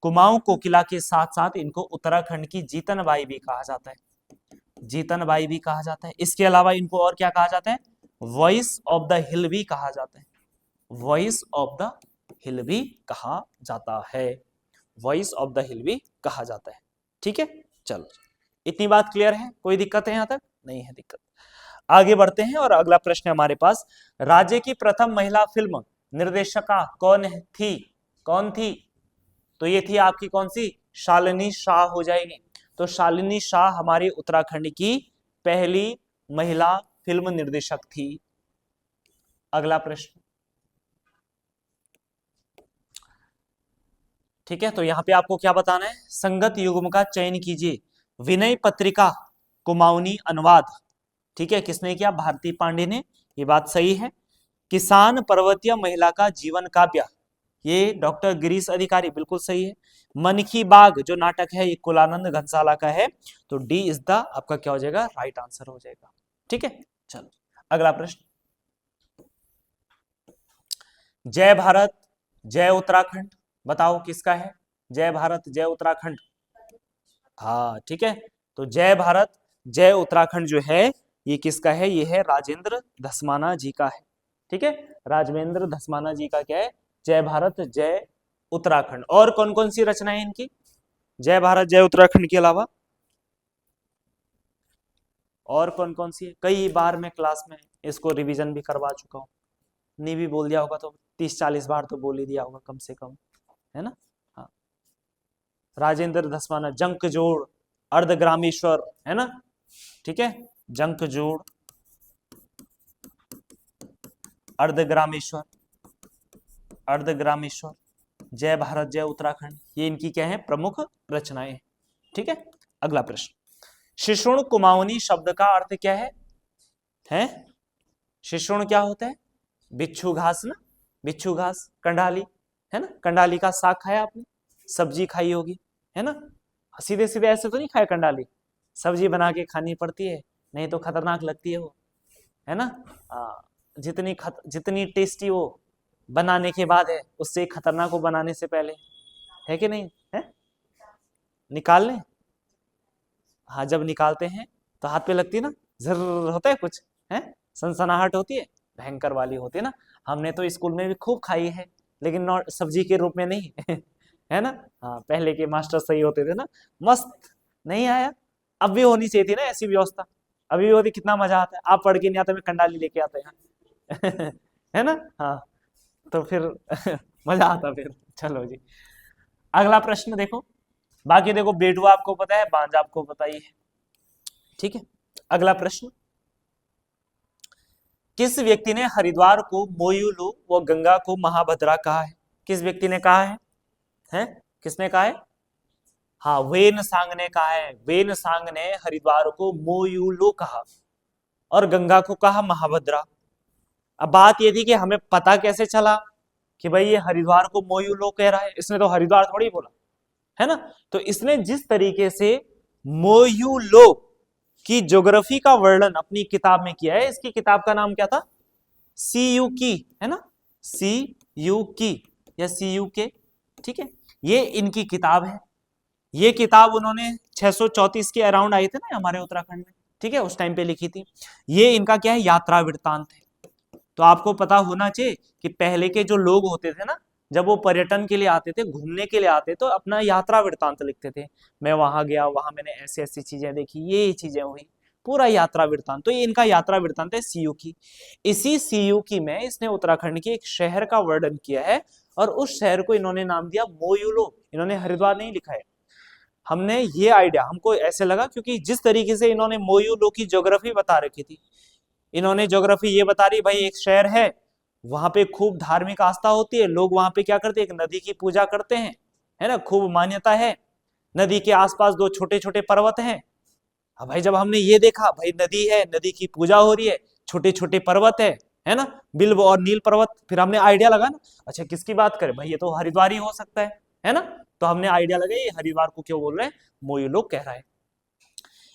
कुमाऊं कोकिला के साथ साथ इनको उत्तराखंड की जीतन बाई भी कहा जाता है, जीतन बाई भी कहा जाता है। इसके अलावा इनको और क्या कहा जाता है? वॉइस ऑफ द हिल भी कहा जाता है। वॉइस ऑफ द हिल भी कहा जाता है। वॉइस ऑफ द हिल भी कहा जाता है, ठीक है। चलो इतनी बात क्लियर है? कोई दिक्कत है? यहां तक नहीं है दिक्कत। आगे बढ़ते हैं, और अगला प्रश्न हमारे पास, राज्य की प्रथम महिला फिल्म निर्देशका कौन थी? कौन थी? तो ये थी आपकी कौन सी? शालिनी शाह हो जाएगी। तो शालिनी शाह हमारी उत्तराखंड की पहली महिला फिल्म निर्देशक थी। अगला प्रश्न, ठीक है। तो यहां पे आपको क्या बताना है? संगत युग्म का चयन कीजिए। विनय पत्रिका कुमाऊनी अनुवाद, ठीक है, किसने किया? भारती पांडे ने, ये बात सही है। किसान पर्वतीय महिला का जीवन काव्य, ये डॉक्टर गिरीश अधिकारी, बिल्कुल सही है। मन की बाग जो नाटक है ये कुलानंद घनसाला का है, तो डी इज द आपका क्या हो जाएगा, राइट आंसर हो जाएगा। ठीक है, चलो अगला प्रश्न। जय भारत जय उत्तराखंड, बताओ किसका है, जय भारत जय उत्तराखंड। हाँ ठीक है, तो जय भारत जय उत्तराखंड जो है ये किसका है, ये है राजेंद्र धस्माना जी का है। ठीक है, राजवेंद्र धस्माना जी का क्या है, जय भारत जय उत्तराखंड। और कौन कौन सी रचनाएं इनकी, जय भारत जय उत्तराखंड के अलावा और कौन कौन सी है? कई बार मैं क्लास में इसको रिवीजन भी करवा चुका हूँ, नहीं भी बोल दिया होगा तो 30-40 बार तो बोल ही दिया होगा कम से कम, है ना। हाँ, राजेंद्र धस्माना, जंक जोड़, अर्धग्रामीश्वर, है ना। ठीक है, जंक जोड़, अर्धग्रामीश्वर, अर्धग्रामीश्वर, जय भारत जय उत्तराखंड, ये इनकी क्या है, प्रमुख रचनाएं। ठीक है, अगला प्रश्न। शिशुण कुमाऊनी शब्द का अर्थ क्या है? हैं? शिशुण क्या होता है? बिच्छू घास ना, बिच्छू घास, कंडाली, है ना। कंडाली का साग खाया आपने, सब्जी खाई होगी, है ना। सीधे सीधे ऐसे तो नहीं खाया कंडाली, सब्जी बना के खानी पड़ती है, नहीं तो खतरनाक लगती है वो, है ना। जितनी टेस्टी वो बनाने के बाद है, उससे खतरनाक वो बनाने से पहले है कि नहीं है। निकाल लें, हाँ जब निकालते हैं तो हाथ पे लगती है ना, जरूर होता है कुछ, है सनसनाहट होती है, भयंकर वाली होती है ना। हमने तो स्कूल में भी खूब खाई है, लेकिन नॉट सब्जी के रूप में नहीं है ना। हाँ पहले के मास्टर सही होते थे ना, मस्त। नहीं आया, अब भी होनी चाहिए थी ना ऐसी व्यवस्था, अभी भी होती कितना मजा आता है। आप पढ़ के नहीं आते, मैं कंडाली लेके आता यहाँ है ना। हाँ तो फिर मजा आता फिर। चलो जी, अगला प्रश्न देखो। बाकी देखो बेटुआ आपको पता है, बांझा आपको पता ही है। ठीक है, अगला प्रश्न। किस व्यक्ति ने हरिद्वार को मोयुलू व गंगा को महाभद्रा कहा है? किस व्यक्ति ने कहा है? हैं? किसने कहा है? हाँ वेन सांग ने कहा है। वेन सांग ने हरिद्वार को मोयुलू कहा और गंगा को कहा महाभद्रा। अब बात ये थी कि हमें पता कैसे चला कि भाई ये हरिद्वार को मोयुलू कह रहा है, इसने तो हरिद्वार थोड़ी बोला, है ना। तो इसने जिस तरीके से मोयुलो की ज्योग्राफी का वर्णन अपनी किताब में किया है, इसकी किताब का नाम क्या था? सी यू की, है ना, सी यू की या सी यू के। ठीक है, ये इनकी किताब है। ये किताब उन्होंने 634 के अराउंड आई थी ना हमारे उत्तराखंड में, ठीक है, उस टाइम पे लिखी थी। ये इनका क्या है, यात्रा वृत्तांत है। तो आपको पता होना चाहिए कि पहले के जो लोग होते थे ना, जब वो पर्यटन के लिए आते थे, घूमने के लिए आते तो अपना यात्रा वृत्तांत लिखते थे। मैं वहां गया, वहां मैंने ऐसी ऐसी चीजें देखी, ये चीजें हुई, पूरा यात्रा वृत्तांत। तो ये इनका यात्रा वृत्तांत है सीयू की। इसी सीयू की में इसने उत्तराखंड के एक शहर का वर्णन किया है और उस शहर को इन्होंने नाम दिया मोयुलो। इन्होंने हरिद्वार नहीं लिखा है। हमने ये आइडिया, हमको ऐसे लगा क्योंकि जिस तरीके से इन्होंने मोयुलो की ज्योग्राफी बता रखी थी, इन्होंने ज्योग्राफी ये बता रही भाई एक शहर है, वहां पे खूब धार्मिक आस्था होती है, लोग वहां पे क्या करते हैं, एक नदी की पूजा करते हैं, है ना, खूब मान्यता है। नदी के आसपास दो छोटे छोटे पर्वत हैं। अब भाई जब हमने ये देखा भाई नदी है, नदी की पूजा हो रही है, छोटे छोटे पर्वत है ना, बिल्व और नील पर्वत, फिर हमने आइडिया लगा ना, अच्छा किसकी बात करें भाई, ये तो हरिद्वार ही हो सकता है ना। तो हमने आइडिया लगा ये हरिद्वार को क्यों बोल रहे हैं, मोयू लोग कह रहा है।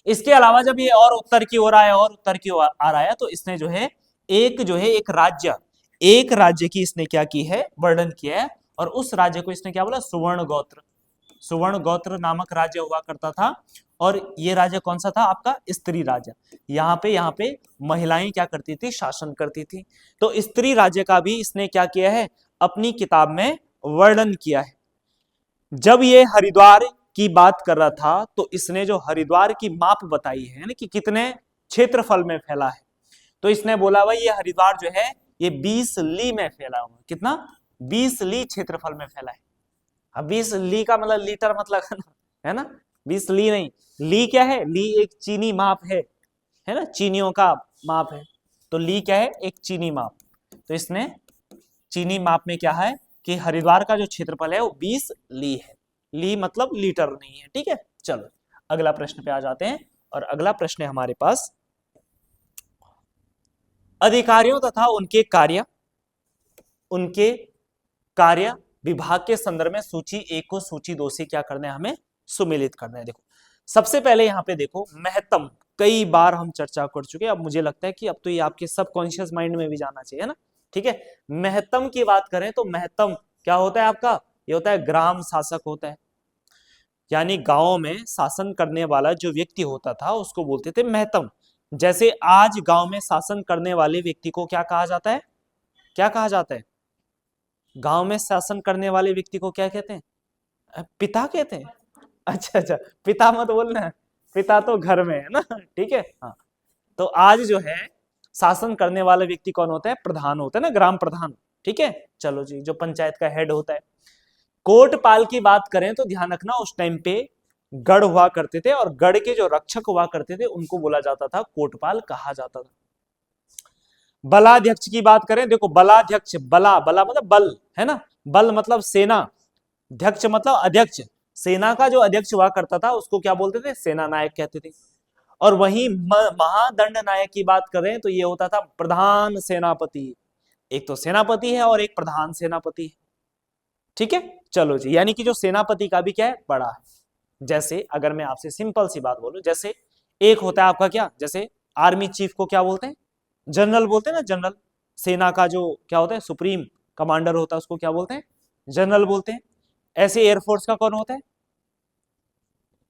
इसके अलावा जब ये और उत्तर की ओर आया और उत्तर की ओर आ रहा है, तो इसने जो है एक राज्य की इसने क्या की है, वर्णन किया है। और उस राज्य को इसने क्या बोला, सुवर्ण गोत्र। सुवर्ण गोत्र नामक राज्य हुआ करता था। और ये राज्य कौन सा था आपका, स्त्री राज्य। यहाँ पे महिलाएं क्या करती थी, शासन करती थी। तो स्त्री राज्य का भी इसने क्या किया है, अपनी किताब में वर्णन किया है। जब ये हरिद्वार की बात कर रहा था तो इसने जो हरिद्वार की माप बताई है ना कि कितने क्षेत्रफल में फैला है, तो इसने बोला भाई ये हरिद्वार जो है ये 20 ली में फैला हुआ। कितना, 20 ली क्षेत्रफल में फैला है। अब 20 ली का मतलब लीटर मतलब है ना, 20 ली नहीं। ली क्या है, ली एक चीनी माप है ना, चीनियों का माप है। तो ली क्या है, एक चीनी माप। तो इसने चीनी माप में क्या है कि हरिद्वार का जो क्षेत्रफल है वो 20 ली है। ली मतलब लीटर नहीं है। ठीक है, चलो अगला प्रश्न पे आ जाते हैं। और अगला प्रश्न है हमारे पास, अधिकारियों तथा उनके कार्य विभाग के संदर्भ में सूची 1 को सूची 2 से क्या करना है, हमें सुमेलित करना है। देखो सबसे पहले यहाँ पे देखो महत्तम, कई बार हम चर्चा कर चुके हैं, अब मुझे लगता है कि अब तो ये आपके सबकॉन्शियस माइंड में भी जाना चाहिए ना। ठीक है, महत्तम की बात करें तो महत्तम क्या होता है आपका, ये होता है ग्राम शासक होता है, यानी गांव में शासन करने वाला जो व्यक्ति होता था उसको बोलते थे महत्तम। जैसे आज गांव में शासन करने वाले व्यक्ति को क्या कहा जाता है, क्या कहा जाता है, गांव में शासन करने वाले व्यक्ति को क्या कहते हैं, पिता कहते हैं। अच्छा अच्छा, पिता मत बोलना, पिता तो घर में है ना। ठीक है, हाँ। तो आज जो है शासन करने वाला व्यक्ति कौन होता है, प्रधान होता है ना, ग्राम प्रधान। ठीक है, चलो जी, जो पंचायत का हेड होता है। कोटपाल की बात करें तो ध्यान रखना उस टाइम पे गढ़ हुआ करते थे और गढ़ के जो रक्षक हुआ करते थे उनको बोला जाता था कोटपाल कहा जाता था। बलाध्यक्ष की बात करें, देखो बलाध्यक्ष, बला बला मतलब बल है ना, बल मतलब सेना, अध्यक्ष मतलब अध्यक्ष, सेना का जो अध्यक्ष हुआ करता था उसको क्या बोलते थे, सेना नायक कहते थे। और वहीं महादंड नायक की बात करें तो ये होता था प्रधान सेनापति, एक तो सेनापति है और एक प्रधान सेनापति है। ठीक है, चलो जी, यानी कि जो सेनापति का भी क्या है, बड़ा है। जैसे अगर मैं आपसे सिंपल सी बात बोलूं, जैसे एक होता है आपका क्या, जैसे आर्मी चीफ को क्या बोलते हैं, जनरल बोलते हैं ना, जनरल। सेना का जो क्या होता है, सुप्रीम कमांडर होता है उसको क्या बोलते हैं, जनरल बोलते हैं। ऐसे एयरफोर्स का कौन होता है,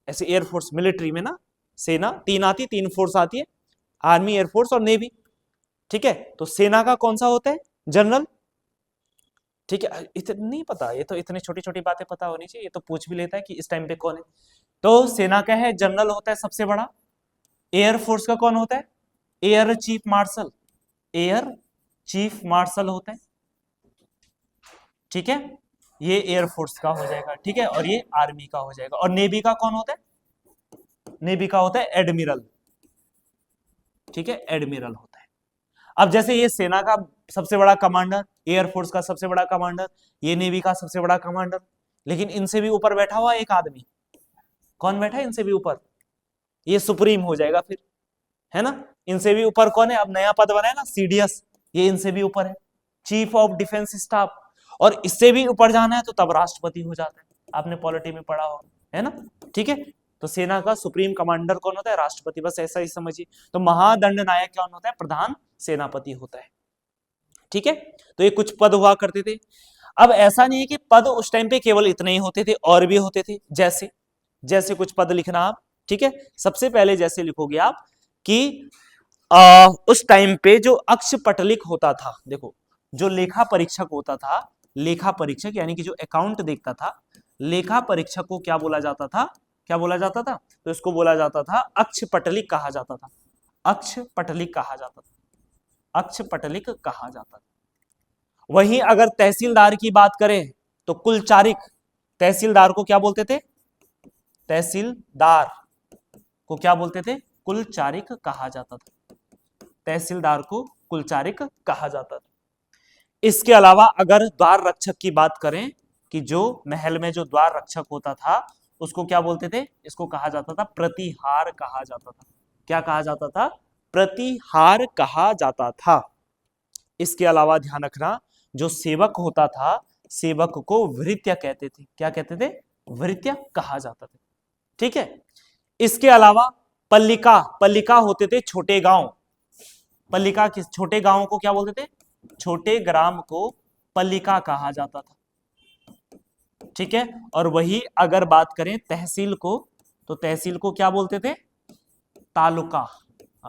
ऐसे एयरफोर्स मिलिट्री में ना, सेना तीन आती, तीन फोर्स आती है, आर्मी, एयरफोर्स और नेवी। ठीक है, तो सेना का कौन सा होता है, जनरल। ठीक है, इतना नहीं पता, ये तो इतनी छोटी छोटी बातें पता होनी चाहिए, ये तो पूछ भी लेता है कि इस टाइम पे कौन है। तो सेना का है जनरल होता है सबसे बड़ा। एयरफोर्स का कौन होता है, air chief marshal, air chief marshal होता है। ठीक है, ये एयरफोर्स का हो जाएगा। ठीक है, और ये आर्मी का हो जाएगा। और नेवी का कौन होता है, नेवी का होता है एडमिरल। ठीक है, एडमिरल होता है। अब जैसे ये सेना का सबसे बड़ा कमांडर, एयरफोर्स का सबसे बड़ा कमांडर, ये नेवी का सबसे बड़ा कमांडर, लेकिन इनसे भी ऊपर बैठा हुआ एक आदमी, कौन बैठा है इनसे भी ऊपर, ये सुप्रीम हो जाएगा फिर, है ना। इनसे भी ऊपर कौन है, अब नया पद बना है ना, सीडीएस, ये इनसे भी ऊपर है, चीफ ऑफ डिफेंस स्टाफ। और इससे भी ऊपर जाना है तो तब राष्ट्रपति हो जाता है, आपने पॉलिटी में पढ़ा हो, है ना। ठीक है, तो सेना का सुप्रीम कमांडर कौन होता है, राष्ट्रपति, बस ऐसा ही समझिए। तो महादंड नायक कौन होता है, प्रधान सेनापति होता है। ठीक है, तो ये कुछ पद हुआ करते थे। अब ऐसा नहीं है कि पद उस टाइम पे केवल इतने ही होते थे, और भी होते थे। जैसे जैसे कुछ पद लिखना आप। ठीक है, सबसे पहले जैसे लिखोगे आप कि उस टाइम पे जो अक्ष पटलिक होता था, देखो जो लेखा परीक्षक होता था, लेखा परीक्षक यानी कि जो अकाउंट देखता था, लेखा परीक्षक को क्या बोला जाता था, क्या बोला जाता था, तो इसको बोला जाता था अक्ष पटलिक कहा जाता था, अक्ष पटलिक कहा जाता था, अक्ष पटलिक कहा जाता था। वहीं अगर तहसीलदार की बात करें तो कुलचारिक, तहसीलदार को क्या बोलते थे, तहसीलदार को क्या बोलते थे, कुलचारिक कहा जाता था, तहसीलदार को कुलचारिक कहा जाता था। इसके अलावा अगर द्वार रक्षक की बात करें कि जो महल में जो द्वार रक्षक होता था उसको क्या बोलते थे, इसको कहा जाता था प्रतिहार कहा जाता था। क्या कहा जाता था, प्रतिहार कहा जाता था। इसके अलावा ध्यान रखना जो सेवक होता था, सेवक को भृत्य कहते थे, क्या कहते थे, भृत्य कहा जाता था। ठीक है, इसके अलावा पल्लिका, पल्लिका होते थे छोटे गांव, पल्लिका किस, छोटे गांव को क्या बोलते थे, छोटे ग्राम को पल्लिका कहा जाता था। ठीक है, और वही अगर बात करें तहसील को, तो तहसील को क्या बोलते थे, तालुका,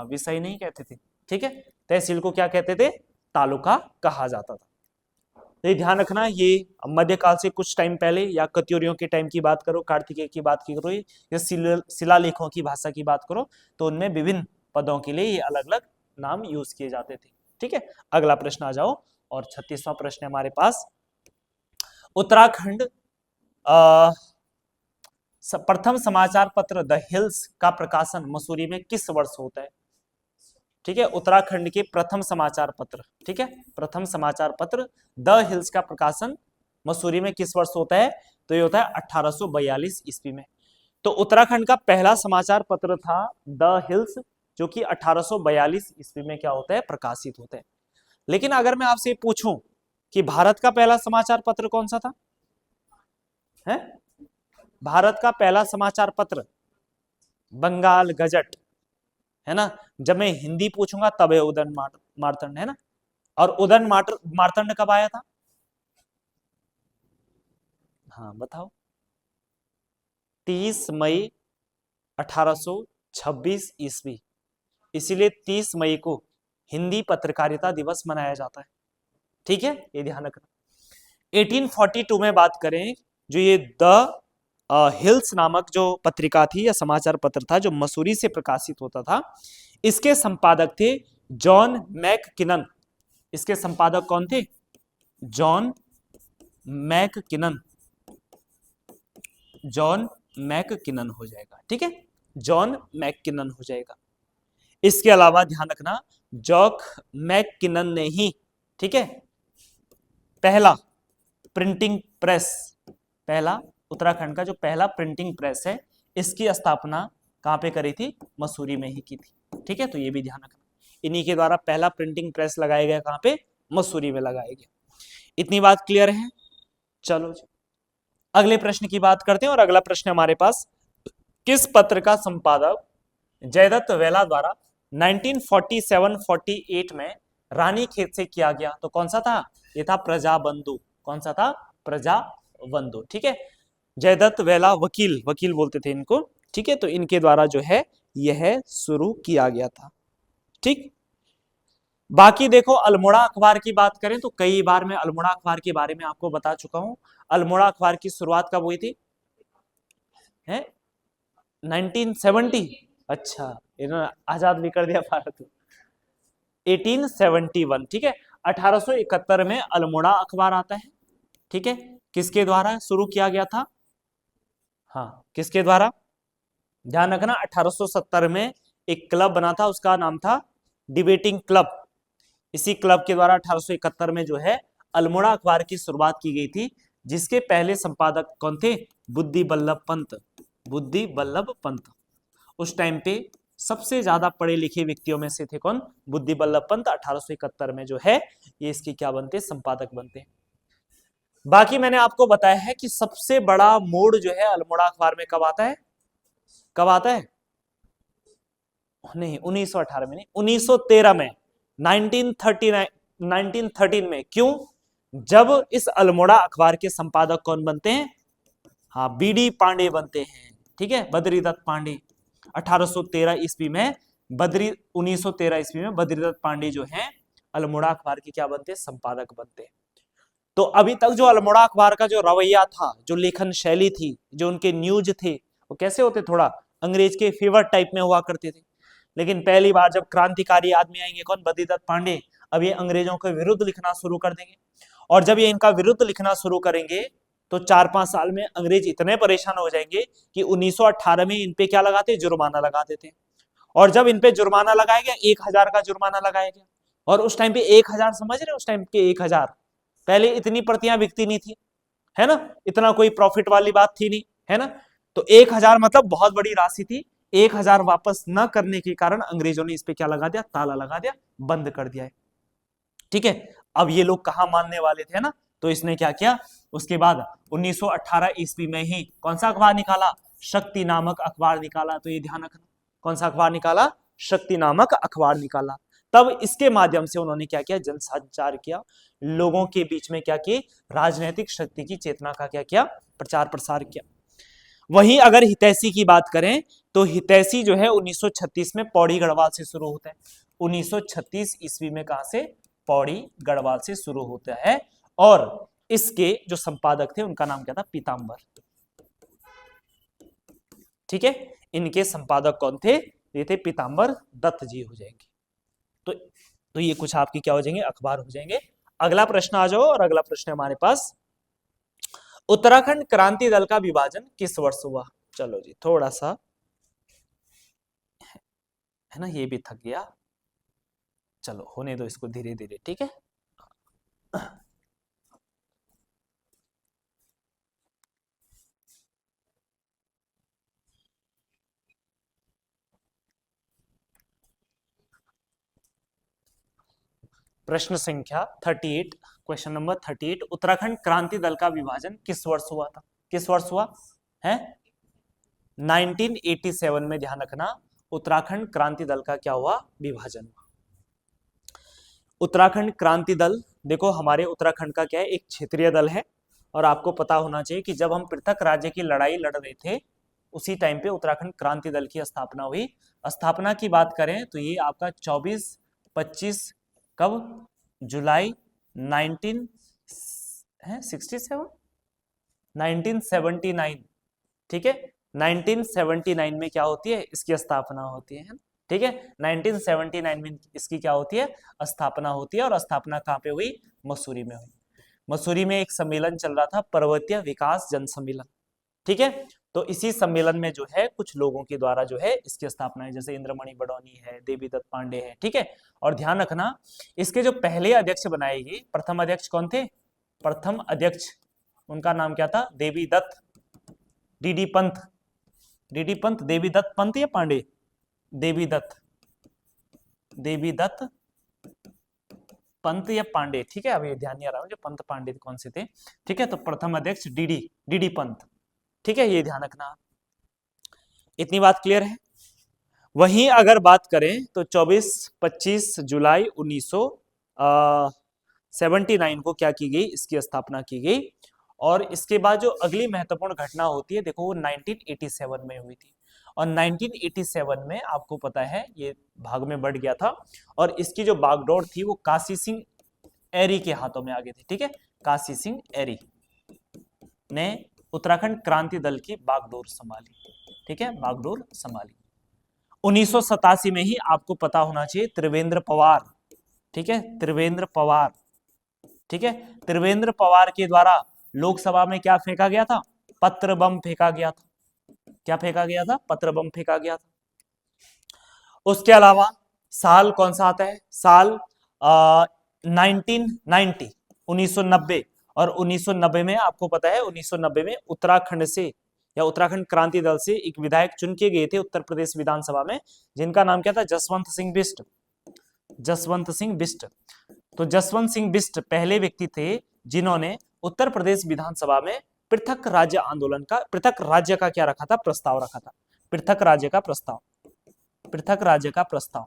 विषय नहीं कहते थे। ठीक है, तहसील को क्या कहते थे, तालुका कहा जाता था। तो ध्यान रखना, ये मध्यकाल से कुछ टाइम पहले या कत्यूरियों के टाइम की बात करो, कार्तिकेय की बात की करो, या शिलालेखों की भाषा की बात करो, तो उनमें विभिन्न पदों के लिए ये अलग अलग नाम यूज किए जाते थे। ठीक है, अगला प्रश्न आ जाओ। और 36वां प्रश्न हमारे पास, उत्तराखंड प्रथम समाचार पत्र द हिल्स का प्रकाशन मसूरी में किस वर्ष होता है। ठीक है, उत्तराखंड के प्रथम समाचार पत्र, ठीक है, प्रथम समाचार पत्र द हिल्स का प्रकाशन मसूरी में किस वर्ष होता है, तो ये होता है 1842 ईस्वी में। तो उत्तराखंड का पहला समाचार पत्र था द हिल्स, जो कि 1842 ईस्वी में क्या होता है, प्रकाशित होता है। लेकिन अगर मैं आपसे पूछूं कि भारत का पहला समाचार पत्र कौन सा था, है? भारत का पहला समाचार पत्र बंगाल गजट, है ना? जब मैं हिंदी पूछूंगा तब है उदयन मार्तंड, है ना? और उदयन मार्तंड कब आया था? हाँ बताओ। 30 मई 1826 ईस्वी। इसीलिए 30 मई को हिंदी पत्रकारिता दिवस मनाया जाता है। ठीक है, ये ध्यान रखना। 1842 में बात करें, जो ये द हिल्स नामक जो पत्रिका थी या समाचार पत्र था, जो मसूरी से प्रकाशित होता था, इसके संपादक थे जॉन मैककिनन। इसके संपादक कौन थे? जॉन मैककिनन। जॉन मैककिनन हो जाएगा, ठीक है, जॉन मैककिनन हो जाएगा। इसके अलावा ध्यान रखना, जॉक मैककिनन ने ही, ठीक है, पहला प्रिंटिंग प्रेस, पहला उत्तराखंड का जो पहला प्रिंटिंग प्रेस है, इसकी स्थापना कहां पे करी थी? मसूरी में ही की थी। ठीक है, तो ये भी ध्यान रखना, इन्हीं के द्वारा पहला प्रिंटिंग प्रेस लगाया गया, कहां पे? मसूरी में लगाया गया। इतनी बात क्लियर है? चलो जी, अगले प्रश्न की बात करते हैं। और अगला प्रश्न हमारे पास, किस पत्र का संपादक जयदत्त वेला द्वारा 1947-48 में रानीखेत से किया गया? तो कौन सा था? ये था प्रजाबंधु। कौन सा था? प्रजाबंधु। ठीक है, जयदत्त वेला, वकील, वकील बोलते थे इनको। ठीक है, तो इनके द्वारा जो है यह शुरू किया गया था। ठीक, बाकी देखो, अल्मोड़ा अखबार की बात करें तो कई बार मैं अल्मोड़ा अखबार के बारे में आपको बता चुका हूं। अल्मोड़ा अखबार की शुरुआत कब हुई थी? है 1970। अच्छा, इन्होंने आजाद भी कर दिया भारत को। 1871, ठीक है, 1871 में अल्मोड़ा अखबार आता है। ठीक है, किसके द्वारा शुरू किया गया था? हाँ, किसके द्वारा? ध्यान रखना, 1870 में एक क्लब बना था, उसका नाम था डिबेटिंग क्लब। इसी क्लब के द्वारा 1871 में जो है अल्मोड़ा अखबार की शुरुआत की गई थी, जिसके पहले संपादक कौन थे? बुद्धि बल्लभ पंत। बुद्धि बल्लभ पंत उस टाइम पे सबसे ज्यादा पढ़े लिखे व्यक्तियों में से थे। कौन? बुद्धि बल्लभ पंत 1871 में जो है ये इसके क्या बनते? संपादक बनते। बाकी मैंने आपको बताया है कि सबसे बड़ा मोड़ जो है अल्मोड़ा अखबार में कब आता है? कब आता है? नहीं, 1918 में नहीं, 1913 में, 1939 1913 में। क्यों? जब इस अल्मोड़ा अखबार के संपादक कौन बनते हैं? हाँ, बीडी पांडे बनते हैं। ठीक है, बद्रीदत्त पांडे। 1813 ईस्वी में 1913 ईस्वी में बद्रीदत्त पांडे जो हैं अल्मोड़ा अखबार के क्या बनते हैं? संपादक बनते हैं। तो अभी तक जो अल्मोड़ा अखबार का जो रवैया था, जो लेखन शैली थी, जो उनके न्यूज थे, वो कैसे होते? थोड़ा अंग्रेज के फेवर टाइप में हुआ करते थे। लेकिन पहली बार जब क्रांतिकारी आदमी आएंगे, कौन? बद्रीदत्त पांडे, अब ये अंग्रेजों के विरुद्ध लिखना शुरू कर देंगे। और जब ये इनका विरुद्ध लिखना शुरू करेंगे तो 4-5 साल में अंग्रेज इतने परेशान हो जाएंगे कि 1918 में इन पे क्या लगाते? जुर्माना लगा देते। और जब इन पे जुर्माना लगाया गया, 1000 का जुर्माना लगाया गया। और उस टाइम पे 1000, समझ रहे? उस टाइम पे 1000, पहले इतनी प्रतियां बिकती नहीं थी, है ना? इतना कोई प्रॉफिट वाली बात थी नहीं, है ना? तो 1000 मतलब बहुत बड़ी राशि थी। 1000 वापस न करने के कारण अंग्रेजों ने इस पे क्या लगा दिया? ताला लगा दिया, बंद कर दिया है। ठीक है, अब ये लोग कहां मानने वाले थे, ना? तो इसने क्या किया? उसके बाद 1918 ईस्वी में ही कौन सा अखबार निकाला? शक्ति नामक अखबार निकाला। तो ये ध्यान रखना, कौन सा अखबार निकाला? शक्ति नामक अखबार निकाला। तब इसके माध्यम से उन्होंने क्या किया? जनसंचार किया, लोगों के बीच में क्या की? राजनीतिक शक्ति की चेतना का क्या किया? प्रचार प्रसार किया। वहीं अगर हितैषी की बात करें तो हितैषी जो है 1936 में पौड़ी गढ़वाल से शुरू होता है। 1936 ईस्वी में कहां से? पौड़ी गढ़वाल से शुरू होता है। और इसके जो संपादक थे उनका नाम क्या था? पीतांबर। ठीक है, इनके संपादक कौन थे? ये थे पीतांबर दत्त जी हो जाएंगे। तो ये कुछ आपके क्या हो जाएंगे? अखबार हो जाएंगे। अगला प्रश्न आ जाओ। और अगला प्रश्न हमारे पास, उत्तराखंड क्रांति दल का विभाजन किस वर्ष हुआ? चलो जी, थोड़ा सा है ना, ये भी थक गया। चलो होने दो इसको धीरे धीरे, ठीक है। प्रश्न संख्या 38, क्वेश्चन नंबर 38, उत्तराखंड क्रांति दल का विभाजन किस वर्ष हुआ था? किस वर्ष हुआ है? 1987 में, ध्यान रखना, उत्तराखंड क्रांति दल का क्या हुआ? विभाजन हुआ। उत्तराखंड क्रांति दल, देखो हमारे उत्तराखंड का क्या है, एक क्षेत्रीय दल है, और आपको पता होना चाहिए कि जब हम पृथक राज्य की लड़ाई लड़ रहे थे उसी टाइम पे उत्तराखंड क्रांति दल की स्थापना हुई। स्थापना की बात करें तो ये आपका 24-25 कब? जुलाई 1979, ठीक है, 1979 में क्या होती है? इसकी स्थापना होती है, ठीक है, 1979 में इसकी क्या होती है? स्थापना होती है। और स्थापना कहाँ पे हुई? मसूरी में हुई। मसूरी में एक सम्मेलन चल रहा था, पर्वतीय विकास जन सम्मेलन, ठीक है। तो इसी सम्मेलन में जो है कुछ लोगों के द्वारा जो है इसकी स्थापना है, जैसे इंद्रमणि बडौनी है, देवी दत्त पांडे है, ठीक है। और ध्यान रखना, इसके जो पहले अध्यक्ष बनाए गए, प्रथम अध्यक्ष कौन थे? प्रथम अध्यक्ष, उनका नाम क्या था? देवी दत्त, डीडी पंत, डीडी पंत, देवी दत्त पंत या पांडे? देवी दत्त, देवी दत्त पंत या पांडे, ठीक है, अभी ध्यान नहीं आ रहा मुझे पंत पांडे कौन से थे, ठीक है। तो प्रथम अध्यक्ष डीडी पंत, ठीक है, ये ध्यान रखना। इतनी बात क्लियर है। वहीं अगर बात करें तो 24-25 जुलाई 1979 को क्या की गई? इसकी स्थापना की गई। और इसके बाद जो अगली महत्वपूर्ण घटना होती है, देखो वो 1987 में हुई थी। और 1987 में आपको पता है ये भाग में बढ़ गया था, और इसकी जो बागडोर थी वो काशी सिंह एरी के हाथों में आ गई थी, ठीक है। काशी सिंह एरी ने उत्तराखंड क्रांति दल की बागडोर संभाली, ठीक है, बागडोर संभाली। 1987 में ही आपको पता होना चाहिए त्रिवेंद्र पवार, ठीक है, त्रिवेंद्र पवार, ठीक है, त्रिवेंद्र पवार के द्वारा लोकसभा में क्या फेंका गया था? पत्र बम फेंका गया था। क्या फेंका गया था? पत्र बम फेंका गया था। उसके अलावा साल कौन सा आता है? साल 1990, और 1990 में आपको पता है 1990 में उत्तराखंड से या उत्तराखंड क्रांति दल से एक विधायक चुन के गए थे उत्तर प्रदेश विधानसभा में, जिनका नाम क्या था? जसवंत सिंह बिष्ट, जसवंत सिंह बिष्ट। तो जसवंत सिंह बिष्ट पहले व्यक्ति थे जिन्होंने उत्तर प्रदेश विधानसभा में पृथक राज्य आंदोलन का, पृथक राज्य का क्या रखा था? प्रस्ताव रखा था, पृथक राज्य का प्रस्ताव, पृथक राज्य का प्रस्ताव,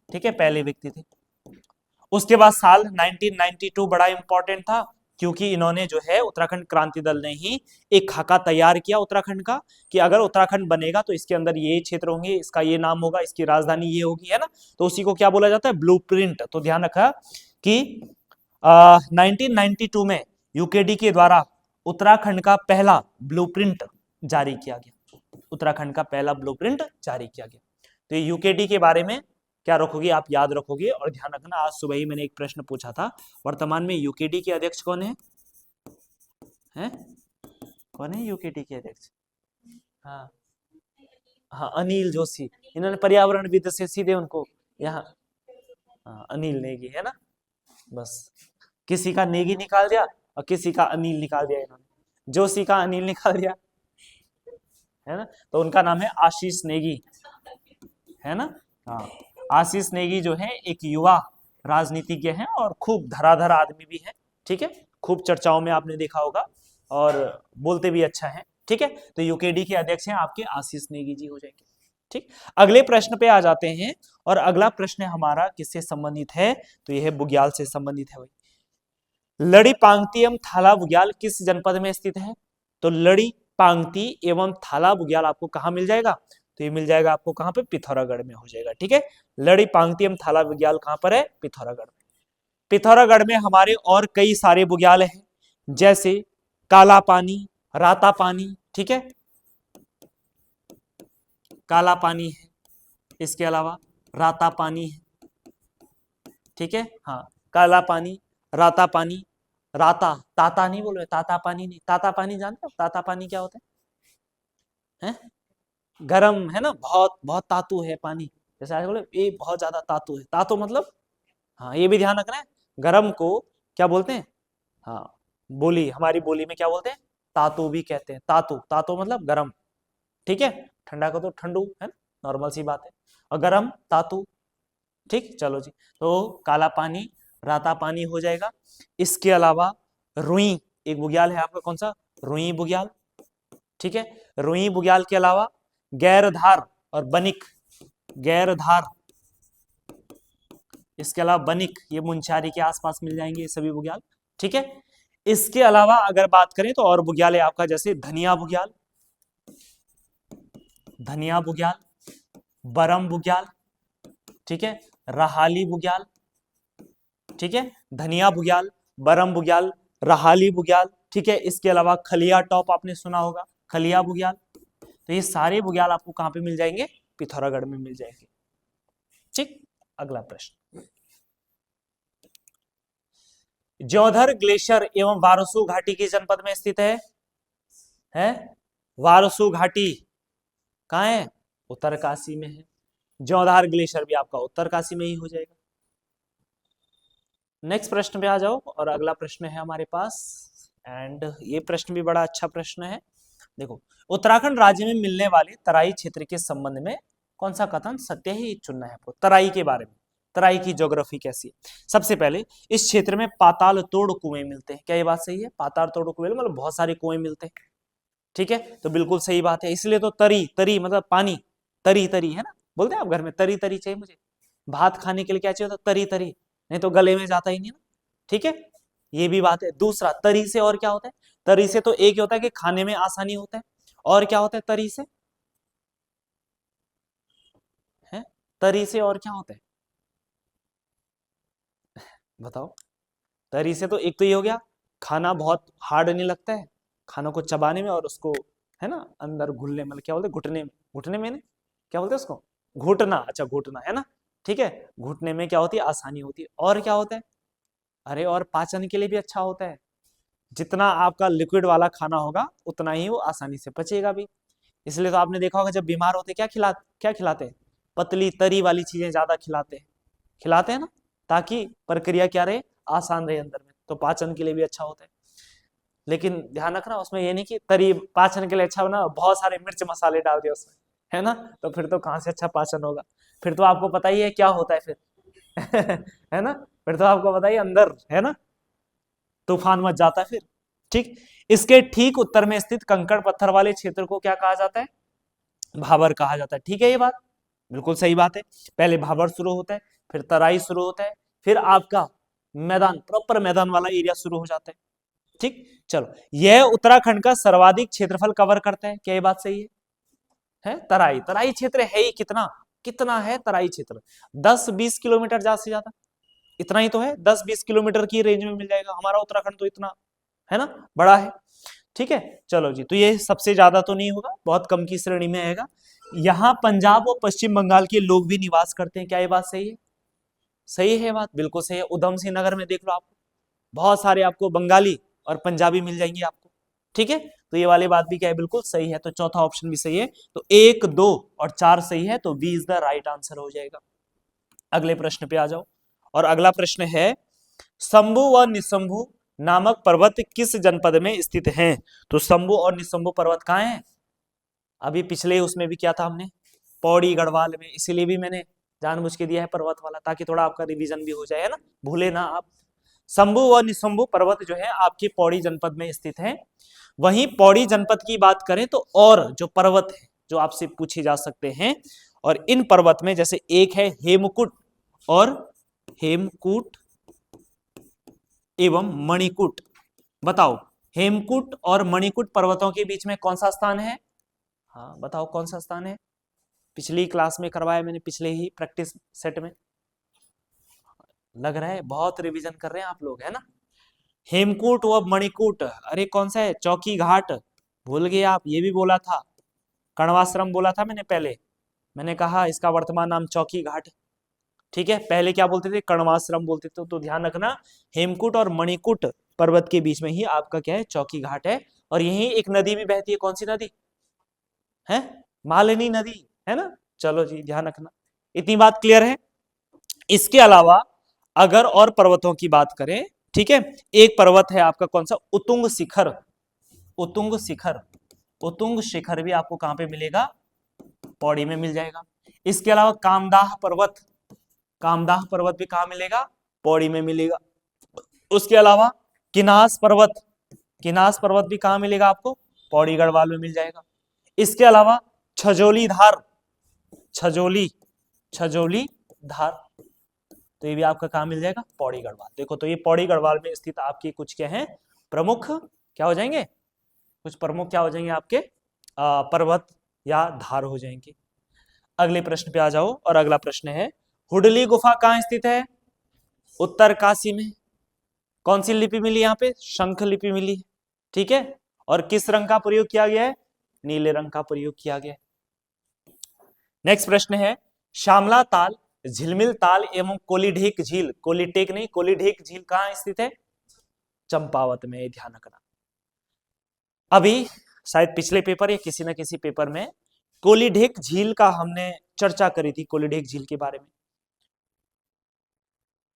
ठीक है, पहले व्यक्ति थे। उसके बाद साल 1992 बड़ा इंपॉर्टेंट था, क्योंकि इन्होंने जो है उत्तराखंड क्रांति दल ने ही एक खाका तैयार किया उत्तराखंड का, कि अगर उत्तराखंड बनेगा तो इसके अंदर ये क्षेत्र होंगे, इसका ये नाम होगा, इसकी राजधानी ये होगी, है ना। तो उसी को क्या बोला जाता है? ब्लूप्रिंट। तो ध्यान रखा कि 1992 में यूकेडी के द्वारा उत्तराखंड का पहला ब्लूप्रिंट जारी किया गया, उत्तराखंड का पहला ब्लूप्रिंट जारी किया गया। तो यूकेडी के बारे में क्या रखोगे? आप याद रखोगे। और ध्यान रखना, आज सुबह ही मैंने एक प्रश्न पूछा था, वर्तमान में यूकेडी के अध्यक्ष कौन है? कौन है यूकेडी के अध्यक्ष? हाँ हाँ, अनिल जोशी। इन्होंने पर्यावरणविद से सीधे उनको यहाँ, हाँ, अनिल नेगी, है ना। बस किसी का नेगी निकाल दिया और किसी का अनिल निकाल दिया इन्होंने, जोशी का अनिल निकाल दिया, है ना। तो उनका नाम है आशीष नेगी, है ना। हाँ, आशीष नेगी जो है एक युवा राजनीतिज्ञ हैं और खूब धराधर आदमी भी है, ठीक है, खूब चर्चाओं में आपने देखा होगा और बोलते भी अच्छा है, ठीक है। तो यूकेडी के अध्यक्ष हैं आपके आशीष नेगी जी हो जाएंगे, ठीक। अगले प्रश्न पे आ जाते हैं, और अगला प्रश्न हमारा किससे संबंधित है? तो यह बुग्याल से संबंधित है भाई। लड़ी पांगती एवं थाला बुग्याल किस जनपद में स्थित है? तो लड़ी पांगती एवं थाला बुग्याल आपको कहाँ मिल जाएगा? तो ये मिल जाएगा आपको कहाँ पे? पिथौरागढ़ में हो जाएगा, ठीक है। लड़ी पांगती एवं थाला बुग्याल कहाँ पर है? पिथौरागढ़ में। पिथौरागढ़ में हमारे और कई सारे बुग्याल हैं, जैसे काला पानी, राता पानी, ठीक है, काला पानी है, इसके अलावा राता पानी है, ठीक है, हाँ, काला पानी, राता पानी, राता, ताता नहीं बोलो, ताता पानी नहीं, ताता पानी जानते हो? ताता पानी क्या होता है? गरम, है ना, बहुत बहुत तातू है पानी, जैसे आज बोले ये बहुत ज्यादा तातू है, तातू मतलब, हाँ, ये भी ध्यान रखना है, गरम को क्या बोलते हैं? हाँ, बोली, हमारी बोली में क्या बोलते हैं? तातू भी कहते हैं, तातू, तातू मतलब गरम, ठीक है, ठंडा को तो ठंडू, है ना, नॉर्मल सी बात है, और गरम तातू, ठीक। चलो जी, तो काला पानी, राता पानी हो जाएगा। इसके अलावा रुई, एक बुग्याल है आपका, कौन सा? रुई बुग्याल, ठीक है। रुई बुग्याल के अलावा गैरधार और बनिक, गैरधार, इसके अलावा बनिक, ये मुंचारी के आसपास मिल जाएंगे ये सभी बुग्याल, ठीक है। इसके अलावा अगर बात करें तो और बुग्याल है आपका, जैसे धनिया बुग्याल, धनिया बुग्याल, बरम बुग्याल, ठीक है, रहाली बुग्याल, ठीक है, धनिया बुग्याल, बरम बुग्याल, रहाली बुग्याल, ठीक है। इसके अलावा खलिया टॉप आपने सुना होगा, खलिया बुग्याल। तो ये सारे बुग्याल आपको कहां पे मिल जाएंगे? पिथौरागढ़ में मिल जाएंगे, ठीक। अगला प्रश्न, ज्योधर ग्लेशियर एवं वारसू घाटी किस जनपद में स्थित है? वारसू घाटी कहां है? उत्तरकाशी में है। ज्योधार ग्लेशियर भी आपका उत्तरकाशी में ही हो जाएगा। नेक्स्ट प्रश्न पे आ जाओ, और अगला प्रश्न है हमारे पास, एंड ये प्रश्न भी बड़ा अच्छा प्रश्न है। देखो, उत्तराखंड राज्य में मिलने वाले तराई क्षेत्र के संबंध में कौन सा कथन सत्य है, ये चुनना है आपको। तराई के बारे में, तराई की ज्योग्राफी कैसी है। सबसे पहले, इस क्षेत्र में पाताल तोड़ कुएं मिलते हैं, क्या ये बात सही है? पाताल तोड़ कुएं मतलब बहुत सारे कुएं मिलते हैं, ठीक है, तो बिल्कुल सही बात है। इसलिए तो तरी, तरी मतलब पानी, तरी तरी है ना, बोलते हैं आप घर में तरी तरी चाहिए मुझे, भात खाने के लिए क्या चाहिए होता? तरी तरी, नहीं तो गले में जाता ही नहीं ना, ठीक है, ये भी बात है। दूसरा, तरी से और क्या होता है? तरी से तो एक ही होता है कि खाने में आसानी होता है, और क्या होता है तरी से? है तरी से और क्या होता है बताओ? तरी से तो एक तो ये हो गया, खाना बहुत हार्ड नहीं लगता है खाना को चबाने में, और उसको है ना अंदर घुलने, मतलब क्या बोलते हैं घुटने में, घुटने में नहीं, क्या बोलते हैं उसको? घुटना, अच्छा घुटना है ना, ठीक है, घुटने में क्या होती है? आसानी होती है। और क्या होता है? अरे और पाचन के लिए भी अच्छा होता है, जितना आपका लिक्विड वाला खाना होगा उतना ही वो आसानी से पचेगा भी। इसलिए तो आपने देखा होगा जब बीमार होते क्या खिलाते हैं? पतली तरी वाली चीजें ज्यादा खिलाते हैं ना, ताकि प्रक्रिया क्या रहे? आसान रहे अंदर में, तो पाचन के लिए भी अच्छा होता है। लेकिन ध्यान रखना उसमें ये नहीं कि तरी पाचन के लिए अच्छा होना, बहुत सारे मिर्च मसाले डाल दिया उसमें, है ना, तो फिर तो कहां से अच्छा पाचन होगा? फिर तो आपको पता ही है क्या होता है फिर है ना, फिर तो आपको पता ही अंदर है ना, तूफान मच जाता है फिर, ठीक। इसके ठीक उत्तर में स्थित कंकड़ पत्थर वाले क्षेत्र को क्या कहा जाता है? भाबर कहा जाता है, ठीक है, ये बात बिल्कुल सही बात है। पहले भाबर शुरू होता है, फिर तराई शुरू होता है, फिर आपका मैदान, प्रॉपर मैदान वाला एरिया शुरू हो जाता है, ठीक। चलो, यह उत्तराखंड का सर्वाधिक क्षेत्रफल कवर करता है, क्या ये बात सही है? तराई, तराई क्षेत्र है ही कितना, कितना है तराई क्षेत्र? 10-20 किलोमीटर ज्यादा से ज्यादा, इतना ही तो है, 10-20 किलोमीटर की रेंज में मिल जाएगा हमारा उत्तराखंड, तो इतना है ना, बड़ा है, ठीक है। चलो जी, तो ये सबसे ज्यादा तो नहीं होगा, बहुत कम की श्रेणी में आएगा। यहाँ पंजाब और पश्चिम बंगाल के लोग भी निवास करते हैं, क्या ये बात सही है? सही है बात, बिल्कुल सही है। उधम सिंह नगर में देख लो आपको, बहुत सारे आपको बंगाली और पंजाबी मिल जाएंगे आपको, ठीक है, तो ये वाली बात भी क्या है? बिल्कुल सही है। तो चौथा ऑप्शन भी सही है, तो 1, 2 और 4 सही है, तो B is the right answer हो जाएगा। अगले प्रश्न पे आ जाओ, और अगला प्रश्न है, शंभु व निशंभु नामक पर्वत किस जनपद में स्थित हैं? तो शंभु और निशंभु पर्वत कहाँ हैं? अभी पिछले उसमें भी क्या था हमने? पौड़ी गढ़वाल में, इसीलिए भी मैंने जानबूझ के दिया है पर्वत वाला, ताकि थोड़ा आपका रिवीजन भी हो जाए, है ना, भूले ना आप। शंभु व निशंभु पर्वत जो है आपके पौड़ी जनपद में स्थित है। वहीं पौड़ी जनपद की बात करें तो और जो पर्वत है जो आपसे पूछे जा सकते हैं, और इन पर्वत में जैसे एक है हेमकूट, और हेमकूट एवं मणिकूट। बताओ, हेमकूट और मणिकूट पर्वतों के बीच में कौन सा स्थान है? हाँ बताओ कौन सा स्थान है? पिछली क्लास में करवाया मैंने, पिछले ही प्रैक्टिस सेट में। लग रहा है बहुत रिवीजन कर रहे हैं आप लोग, है ना। हेमकूट व मणिकूट, अरे कौन सा है? चौकी घाट, भूल गए आप? ये भी बोला था, कण्वाश्रम बोला था मैंने पहले, मैंने कहा इसका वर्तमान नाम चौकी घाट, ठीक है। पहले क्या बोलते थे? कण्वाश्रम बोलते थे। तो ध्यान रखना, हेमकूट और मणिकूट पर्वत के बीच में ही आपका क्या है? चौकी घाट है। और यही एक नदी भी बहती है, कौन सी नदी है? मालिनी नदी, है ना। चलो जी, ध्यान रखना, इतनी बात क्लियर है। इसके अलावा अगर और पर्वतों की बात करें, ठीक है, एक पर्वत है आपका कौन सा? उतुंग शिखर, उतुंग शिखर, उतुंग शिखर भी आपको कहां पे मिलेगा? पौड़ी में मिल जाएगा। इसके अलावा कामदाह पर्वत, कामदाह पर्वत भी कहां मिलेगा? पौड़ी में मिलेगा। उसके अलावा किनास पर्वत, किनास पर्वत भी कहाँ मिलेगा आपको? पौड़ी गढ़वाल में मिल जाएगा। इसके अलावा छजोली धार, छजोली छजोली धार, तो ये भी आपका कहाँ मिल जाएगा? पौड़ी गढ़वाल। देखो तो ये पौड़ी गढ़वाल में स्थित आपकी कुछ क्या है, प्रमुख क्या हो जाएंगे, कुछ प्रमुख क्या हो जाएंगे आपके पर्वत या धार हो जाएंगे। अगले प्रश्न पे आ जाओ, और अगला प्रश्न है हुडली गुफा कहाँ स्थित है? उत्तरकाशी में। कौन सी लिपि मिली यहाँ पे? शंख लिपि मिली है, ठीक है। और किस रंग का प्रयोग किया गया है? नीले रंग का प्रयोग किया गया है। नेक्स्ट प्रश्न है श्यामला ताल, झिलमिल ताल एवं कोलीढेक झील, कोलीटेक नहीं कोलीढेक झील कहाँ स्थित है? चंपावत में, ध्यान रखना। अभी शायद पिछले पेपर या किसी न किसी पेपर में कोलीढेक झील का हमने चर्चा करी थी, कोलीढेक झील के बारे में।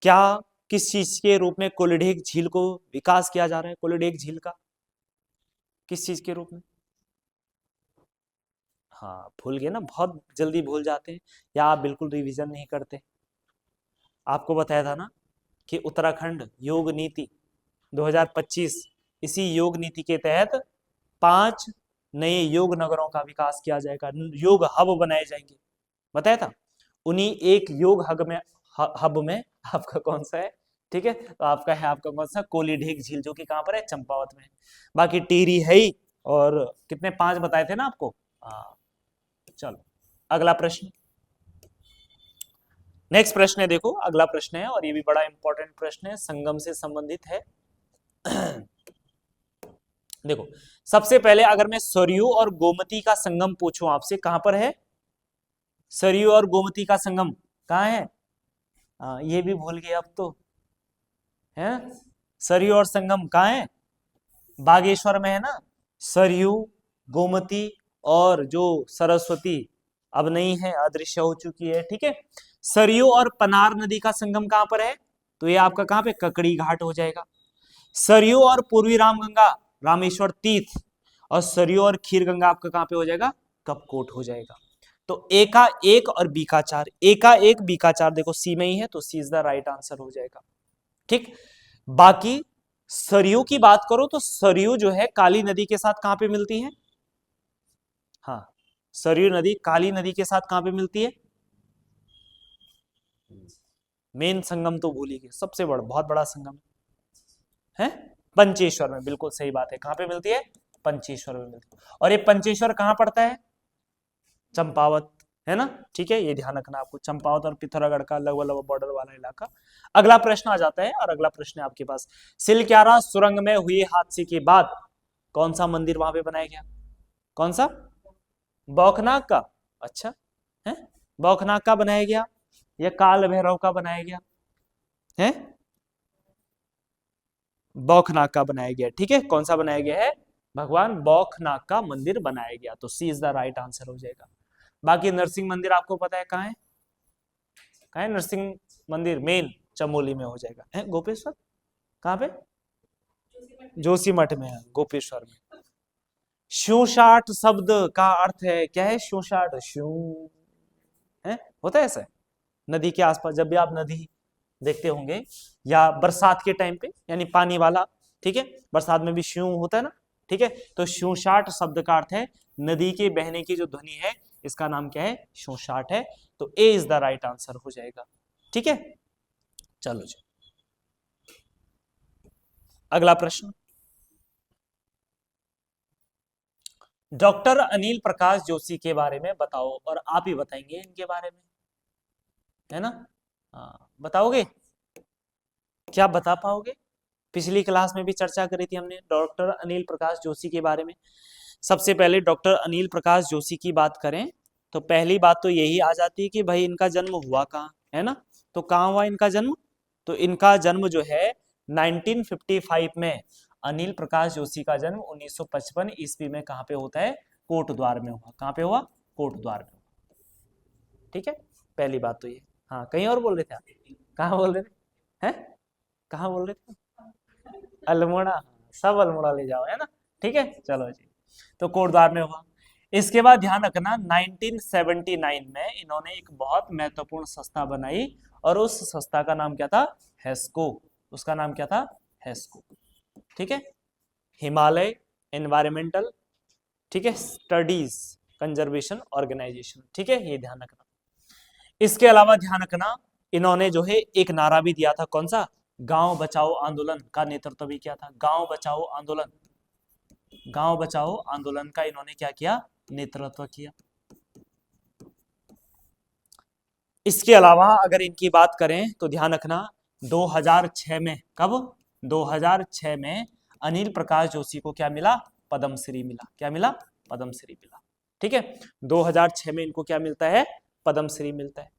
क्या किस चीज के रूप में कोलीढेक झील को विकास किया जा रहा है? कोलीढेक झील का किस चीज के रूप में? हाँ भूल गए ना, बहुत जल्दी भूल जाते हैं, या आप बिल्कुल रिवीजन नहीं करते। आपको बताया था ना कि उत्तराखंड योग नीति 2025, इसी योग नीति के तहत 5 नए योग नगरों का विकास किया जाएगा, योग हब बनाए जाएंगे, बताया था। उन्हीं एक योग हब में आपका कौन सा है? ठीक है, तो आपका है आपका कौन सा? कोलीढेक झील, जो कि कहां पर है? चंपावत में। बाकी टिहरी है ही, और कितने 5 बताए थे ना आपको। हाँ चलो अगला प्रश्न, नेक्स्ट प्रश्न है, देखो अगला प्रश्न है, और ये भी बड़ा इंपॉर्टेंट प्रश्न है, संगम से संबंधित है। देखो सबसे पहले अगर मैं सरयू और गोमती का संगम पूछूं आपसे, कहां पर है सरयू और गोमती का संगम? कहां है? ये भी भूल गए अब तो, है सरयू और संगम कहां है? बागेश्वर में है ना। सरयू, गोमती और जो सरस्वती अब नहीं है, अदृश्य हो चुकी है, ठीक है। सरयू और पनार नदी का संगम कहां पर है? तो ये आपका कहां पे? ककड़ी घाट हो जाएगा। सरयू और पूर्वी रामगंगा रामेश्वर तीर्थ, और सरयू और खीर गंगा आपका कहां पे हो जाएगा? कपकोट हो जाएगा। तो ए का 1 और बी का 4, ए का 1 बी का 4 देखो सी में ही है, तो सी इज द राइट आंसर हो जाएगा, ठीक। बाकी सरयू की बात करो तो सरयू जो है काली नदी के साथ कहां पे मिलती है? हाँ सरयू नदी काली नदी के साथ कहां पे मिलती है? मेन संगम तो भूल ही गए, सबसे बड़ा बहुत बड़ा संगम है पंचेश्वर में, बिल्कुल सही बात है। कहां पे मिलती है? पंचेश्वर में मिलती है। और ये पंचेश्वर कहां पड़ता है? चंपावत, है ना, ठीक है, ये ध्यान रखना आपको, चंपावत और पिथौरागढ़ का लगभग बॉर्डर वाला इलाका। अगला प्रश्न आ जाता है, और अगला प्रश्न है आपके पास, सिलक्यारा सुरंग में हुए हादसे के बाद कौन सा मंदिर वहां पे बनाया गया? कौन सा? बौखनाग का? अच्छा है, बौखनाग का बनाया गया या काल भैरव का बनाया गया है? बौखनाग का बनाया गया, ठीक है। कौन सा बनाया गया है? भगवान बौखनाग का मंदिर बनाया गया, तो सी इज द राइट आंसर हो जाएगा। बाकी नरसिंह मंदिर आपको पता है कहाँ है? कहाँ है नरसिंह मंदिर? मेन चमोली में हो जाएगा, है गोपेश्वर कहाँ पे? जोशीमठ में है, गोपेश्वर में। शूषाट शब्द का अर्थ है क्या है? शूषाट, शू है, होता है ऐसा। नदी के आसपास जब भी आप नदी देखते होंगे, या बरसात के टाइम पे, यानी पानी वाला, ठीक है, बरसात में भी शू होता है ना, ठीक है। तो शूषाट शब्द का अर्थ है नदी के बहने की जो ध्वनि है, इसका नाम क्या है? शूषाट है। तो ए इज द राइट आंसर हो जाएगा, ठीक है। चलो जी अगला प्रश्न, डॉक्टर अनिल प्रकाश जोशी के बारे में बताओ, और आप ही बताएंगे इनके बारे में, है ना। हाँ बताओगे, क्या बता पाओगे? पिछली क्लास में भी चर्चा करी थी हमने डॉक्टर अनिल प्रकाश जोशी के बारे में। सबसे पहले डॉक्टर अनिल प्रकाश जोशी की बात करें तो पहली बात तो यही आ जाती है कि भाई इनका जन्म हुआ कहाँ, है ना। तो कहाँ हुआ इनका जन्म? तो इनका जन्म जो है 1955 में, अनिल प्रकाश जोशी का जन्म 1955 ईस्वी में कहाँ पे होता है? कोटद्वार में हुआ। कहाँ पे हुआ? कोटद्वार में, ठीक है। पहली बात तो ये। हाँ कहीं और बोल रहे थे आप? कहाँ बोल रहे थे? हैं कहाँ बोल रहे थे? अल्मोड़ा, सब अल्मोड़ा ले जाओ, है ना, ठीक है। चलो जी, तो कोटद्वार में हुआ। इसके बाद ध्यान रखना 1979 में इन्होंने एक बहुत महत्वपूर्ण संस्था बनाई, और उस संस्था का नाम क्या था? हेस्को। उसका नाम क्या था? हेस्को, ठीक है। हिमालय एनवायरमेंटल, ठीक है, स्टडीज कंजर्वेशन ऑर्गेनाइजेशन, ठीक है, ये ध्यान रखना। इसके अलावा ध्यान रखना, इन्होंने जो है एक नारा भी दिया था, कौन सा, गांव बचाओ आंदोलन का नेतृत्व भी किया था। गांव बचाओ आंदोलन, गांव बचाओ आंदोलन का इन्होंने क्या किया, नेतृत्व किया। इसके अलावा अगर इनकी बात करें तो ध्यान रखना 2006 में, कब, 2006 में अनिल प्रकाश जोशी को क्या मिला, पद्मश्री मिला। क्या मिला, पद्मश्री मिला, ठीक है। 2006 में इनको क्या मिलता है, पद्मश्री मिलता है।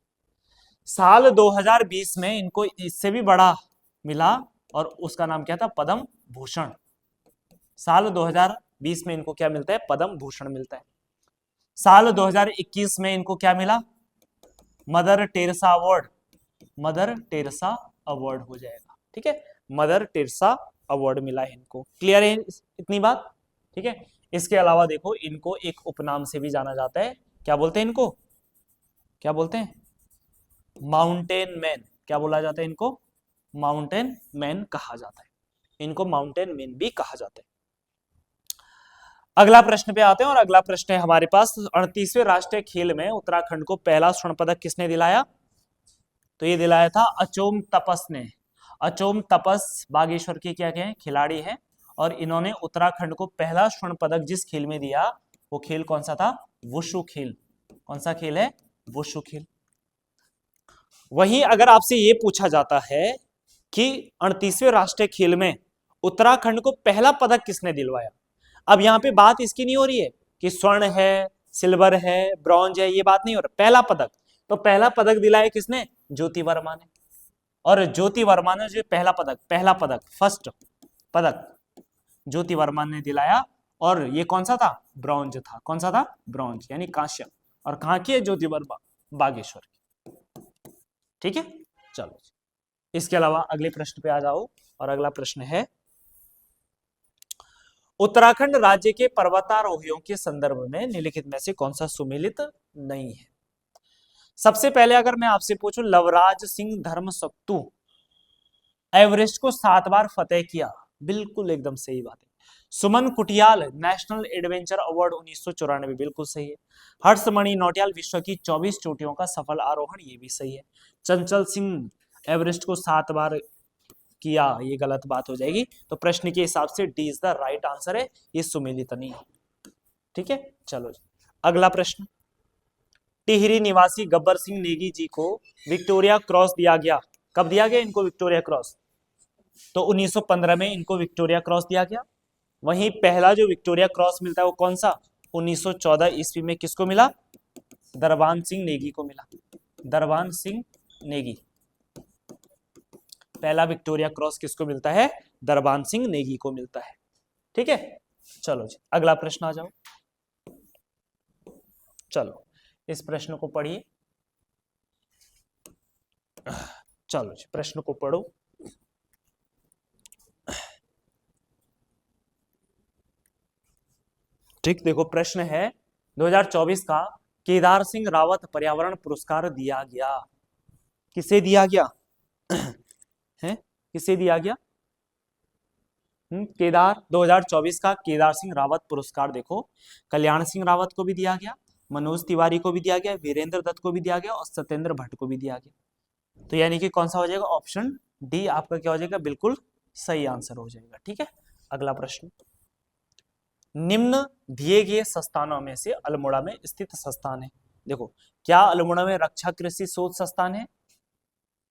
साल 2020 में इनको इससे भी बड़ा मिला और उसका नाम क्या था, पद्म भूषण। साल 2020 में इनको क्या मिलता है, पद्म भूषण मिलता है। साल 2021 में इनको क्या मिला, mother Teresa award, mother Teresa award हो जाएगा, ठीक है, मदर टेरेसा अवार्ड मिला है इनको। क्लियर है इतनी बात, ठीक है। इसके अलावा देखो इनको एक उपनाम से भी जाना जाता है, क्या बोलते हैं इनको, क्या बोलते हैं, माउंटेन मैन। क्या बोला जाता है इनको, माउंटेन मैन कहा जाता है, इनको माउंटेन मैन भी कहा जाता है। अगला प्रश्न पे आते हैं, और अगला प्रश्न है हमारे पास, 38वें राष्ट्रीय खेल में उत्तराखंड को पहला स्वर्ण पदक किसने दिलाया, तो ये दिलाया था अचोम तपस ने। अचोम तपस बागेश्वर के क्या क्या खिलाड़ी हैं, और इन्होंने उत्तराखंड को पहला स्वर्ण पदक जिस खेल में दिया, वो खेल कौन सा था, वुशु खेल। कौन सा खेल है, वुशु खेल। वहीं अगर आपसे ये पूछा जाता है कि 38वें राष्ट्रीय खेल में उत्तराखंड को पहला पदक किसने दिलवाया, अब यहां पे बात इसकी नहीं हो रही है कि स्वर्ण है, सिल्वर है, ब्रॉन्ज है, ये बात नहीं हो रहा, पहला पदक। तो पहला पदक दिलाया किसने, ज्योति वर्मा ने। और ज्योति वर्मा ने जो पहला पदक फर्स्ट पदक ज्योति वर्मा ने दिलाया, और ये कौन सा था, ब्रॉन्ज था। कौन सा था, ब्रॉन्ज यानी कांस्य। और कहां की है ज्योति वर्मा, बागेश्वर की, ठीक है। चलो इसके अलावा अगले प्रश्न पे आ जाओ, और अगला प्रश्न है, उत्तराखंड राज्य के पर्वतारोहियों के संदर्भ में निम्नलिखित में से कौन सा सुमेलित नहीं है। सबसे पहले अगर मैं आपसे पूछूं, लवराज सिंह धर्मसक्तु एवरेस्ट को 7 बार फतेह किया, बिल्कुल एकदम सही बात है। सुमन कुटियाल नेशनल एडवेंचर अवार्ड 1994, बिल्कुल सही है। हर्षमणि नौटियाल विश्व की 24 चोटियों का सफल आरोहण, ये भी सही है। चंचल सिंह एवरेस्ट को 7 बार किया, ये गलत बात हो जाएगी। तो प्रश्न के हिसाब से D is the right answer है, ये सुमेलित नहीं है, ठीक है। चलो अगला प्रश्न, टिहरी निवासी गब्बर सिंह नेगी जी को विक्टोरिया क्रॉस दिया गया, कब दिया गया इनको विक्टोरिया क्रॉस, तो 1915 में इनको विक्टोरिया क्रॉस दिया गया। वहीं पहला जो विक्टोरिया क्रॉस मिलता है वो कौन सा, 1914 ईस्वी में किसको मिला, दरबान सिंह नेगी को मिला। दरबान सिंह नेगी, पहला विक्टोरिया क्रॉस किसको मिलता है, दरबान सिंह नेगी को मिलता है, ठीक है। चलो जी अगला प्रश्न आ जाओ, चलो इस प्रश्न को पढ़िए। चलो जी प्रश्न को पढ़ो। ठीक, देखो प्रश्न है 2024 का केदार सिंह रावत पर्यावरण पुरस्कार दिया गया, किसे दिया गया है, किसे दिया गया, केदार 2024 का केदार सिंह रावत पुरस्कार देखो कल्याण सिंह रावत को भी दिया गया, मनोज तिवारी को भी दिया गया, वीरेंद्र दत्त को भी दिया गया, और सत्येंद्र भट्ट को भी दिया गया। तो यानी कि कौन सा हो जाएगा, ऑप्शन डी आपका क्या हो जाएगा, बिल्कुल सही आंसर हो जाएगा, ठीक है। अगला प्रश्न, निम्न दिए गए संस्थानों में से अल्मोड़ा में स्थित संस्थान है, देखो क्या अल्मोड़ा में रक्षा कृषि शोध संस्थान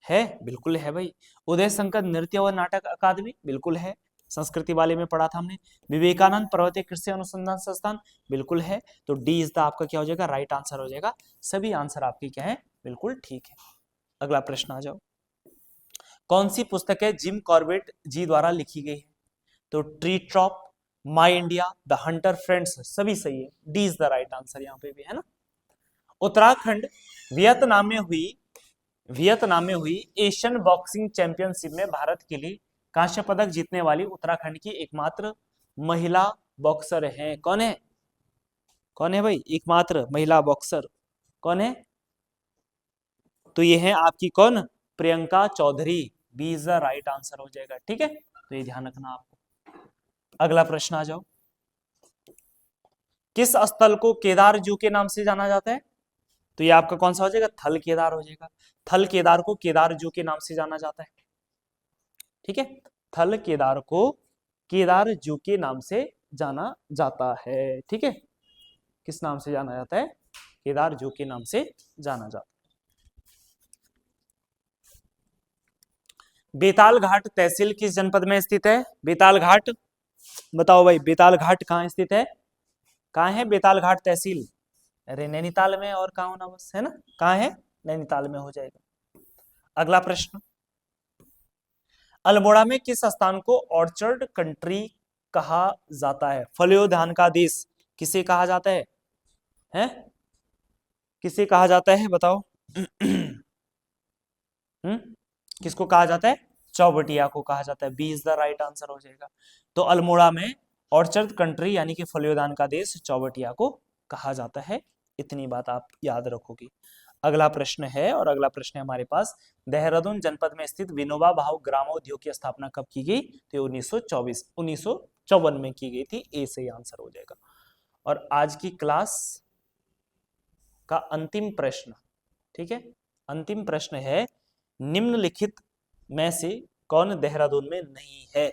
है, बिल्कुल है भाई। उदय शंकर नृत्य व नाटक अकादमी, बिल्कुल है, संस्कृति वाले में पढ़ा था हमने। विवेकानंद पर्वतीय कृषि अनुसंधान संस्थान, बिल्कुल है। तो डी इज द आपका क्या हो जाएगा, राइट आंसर हो जाएगा। सभी आंसर आपके क्या है, बिल्कुल ठीक है। अगला प्रश्न आ जाओ, कौन सी पुस्तक है जिम कॉर्बेट जी द्वारा लिखी गई है, तो tree trope, my India, the hunter friends, सभी सही है, D is the right answer यहाँ पे भी है ना। उत्तराखंड वियतनाम में हुई एशियन बॉक्सिंग चैंपियनशिप में भारत के लिए कांस्य पदक जीतने वाली उत्तराखंड की एकमात्र महिला बॉक्सर हैं, कौन है, कौन है भाई, एकमात्र महिला बॉक्सर कौन है, तो ये है आपकी कौन, Priyanka Chaudhary, B is the right answer हो जाएगा, ठीक है। तो ये ध्यान रखना आपको। अगला प्रश्न आ जाओ। किस स्थल को केदार जू के नाम से जाना जाता है? तो ये आपका कौन सा हो जाएगा? थल केदार हो जाएगा। थल केदार को केदार जू के नाम से जाना जाता है। ठीक है, थल केदार को केदार जू के नाम से जाना जाता है। ठीक है, किस नाम से जाना जाता है? केदार जू के नाम से जाना जाता है। बेताल घाट तहसील किस जनपद में स्थित है? बेताल घाट, बताओ भाई, बेताल घाट कहाँ स्थित है? कहाँ है बेताल घाट तहसील? अरे नैनीताल में, और कहाँ होना बस, है ना? कहाँ है? नैनीताल में हो जाएगा। अगला प्रश्न, अल्मोड़ा में किस स्थान को ऑर्चर्ड कंट्री कहा जाता है? फलोद्यान का देश किसे कहा जाता है? हैं? किसे कहा जाता है बताओ? किसको कहा जाता है? चौबटिया को कहा जाता है। B is the right answer हो जाएगा। तो अल्मोड़ा में ऑर्चर्ड कंट्री यानी कि फलोद्यान का देश चौबटिया को कहा जाता है। इतनी बात आप याद रखोगे। अगला प्रश्न है, और अगला प्रश्न है हमारे पास, देहरादून जनपद में स्थित विनोबा भावे ग्रामोद्योग की स्थापना कब की गई? तो 1954 में की गई थी। ए से आंसर हो जाएगा। और आज की क्लास का अंतिम प्रश्न, ठीक है, अंतिम प्रश्न है, निम्नलिखित में से कौन देहरादून में नहीं है?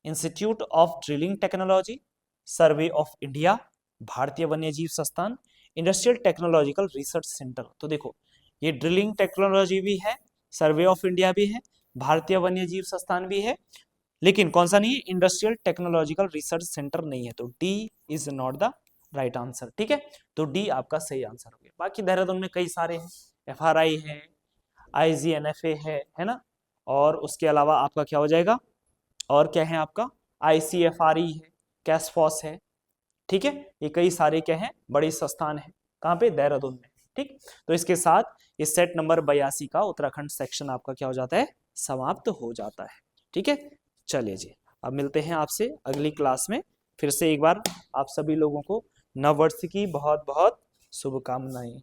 Institute of drilling technology, survey of India, भारतीय वन्यजीव संस्थान, इंडस्ट्रियल टेक्नोलॉजिकल रिसर्च सेंटर। तो देखो, ये ड्रिलिंग टेक्नोलॉजी भी है, सर्वे ऑफ इंडिया भी है, भारतीय वन्यजीव संस्थान भी है, लेकिन कौन सा नहीं है? इंडस्ट्रियल टेक्नोलॉजिकल रिसर्च सेंटर नहीं है। तो D is not the right answer. ठीक है, तो डी आपका सही आंसर हो गया। बाकी देहरादून में कई सारे हैं, FRI है, IGNFA है ना, और उसके अलावा आपका क्या हो जाएगा, और क्या है आपका, ICFRE है, कैसफॉस है। ठीक है, ये कई सारे क्या है, बड़े संस्थान है। कहाँ पे? देहरादून में। ठीक, तो इसके साथ इस सेट नंबर 82 का उत्तराखंड सेक्शन आपका क्या हो जाता है? समाप्त हो जाता है। ठीक है, चलिए जी, अब मिलते हैं आपसे अगली क्लास में। फिर से एक बार आप सभी लोगों को नववर्ष की बहुत बहुत शुभकामनाएं।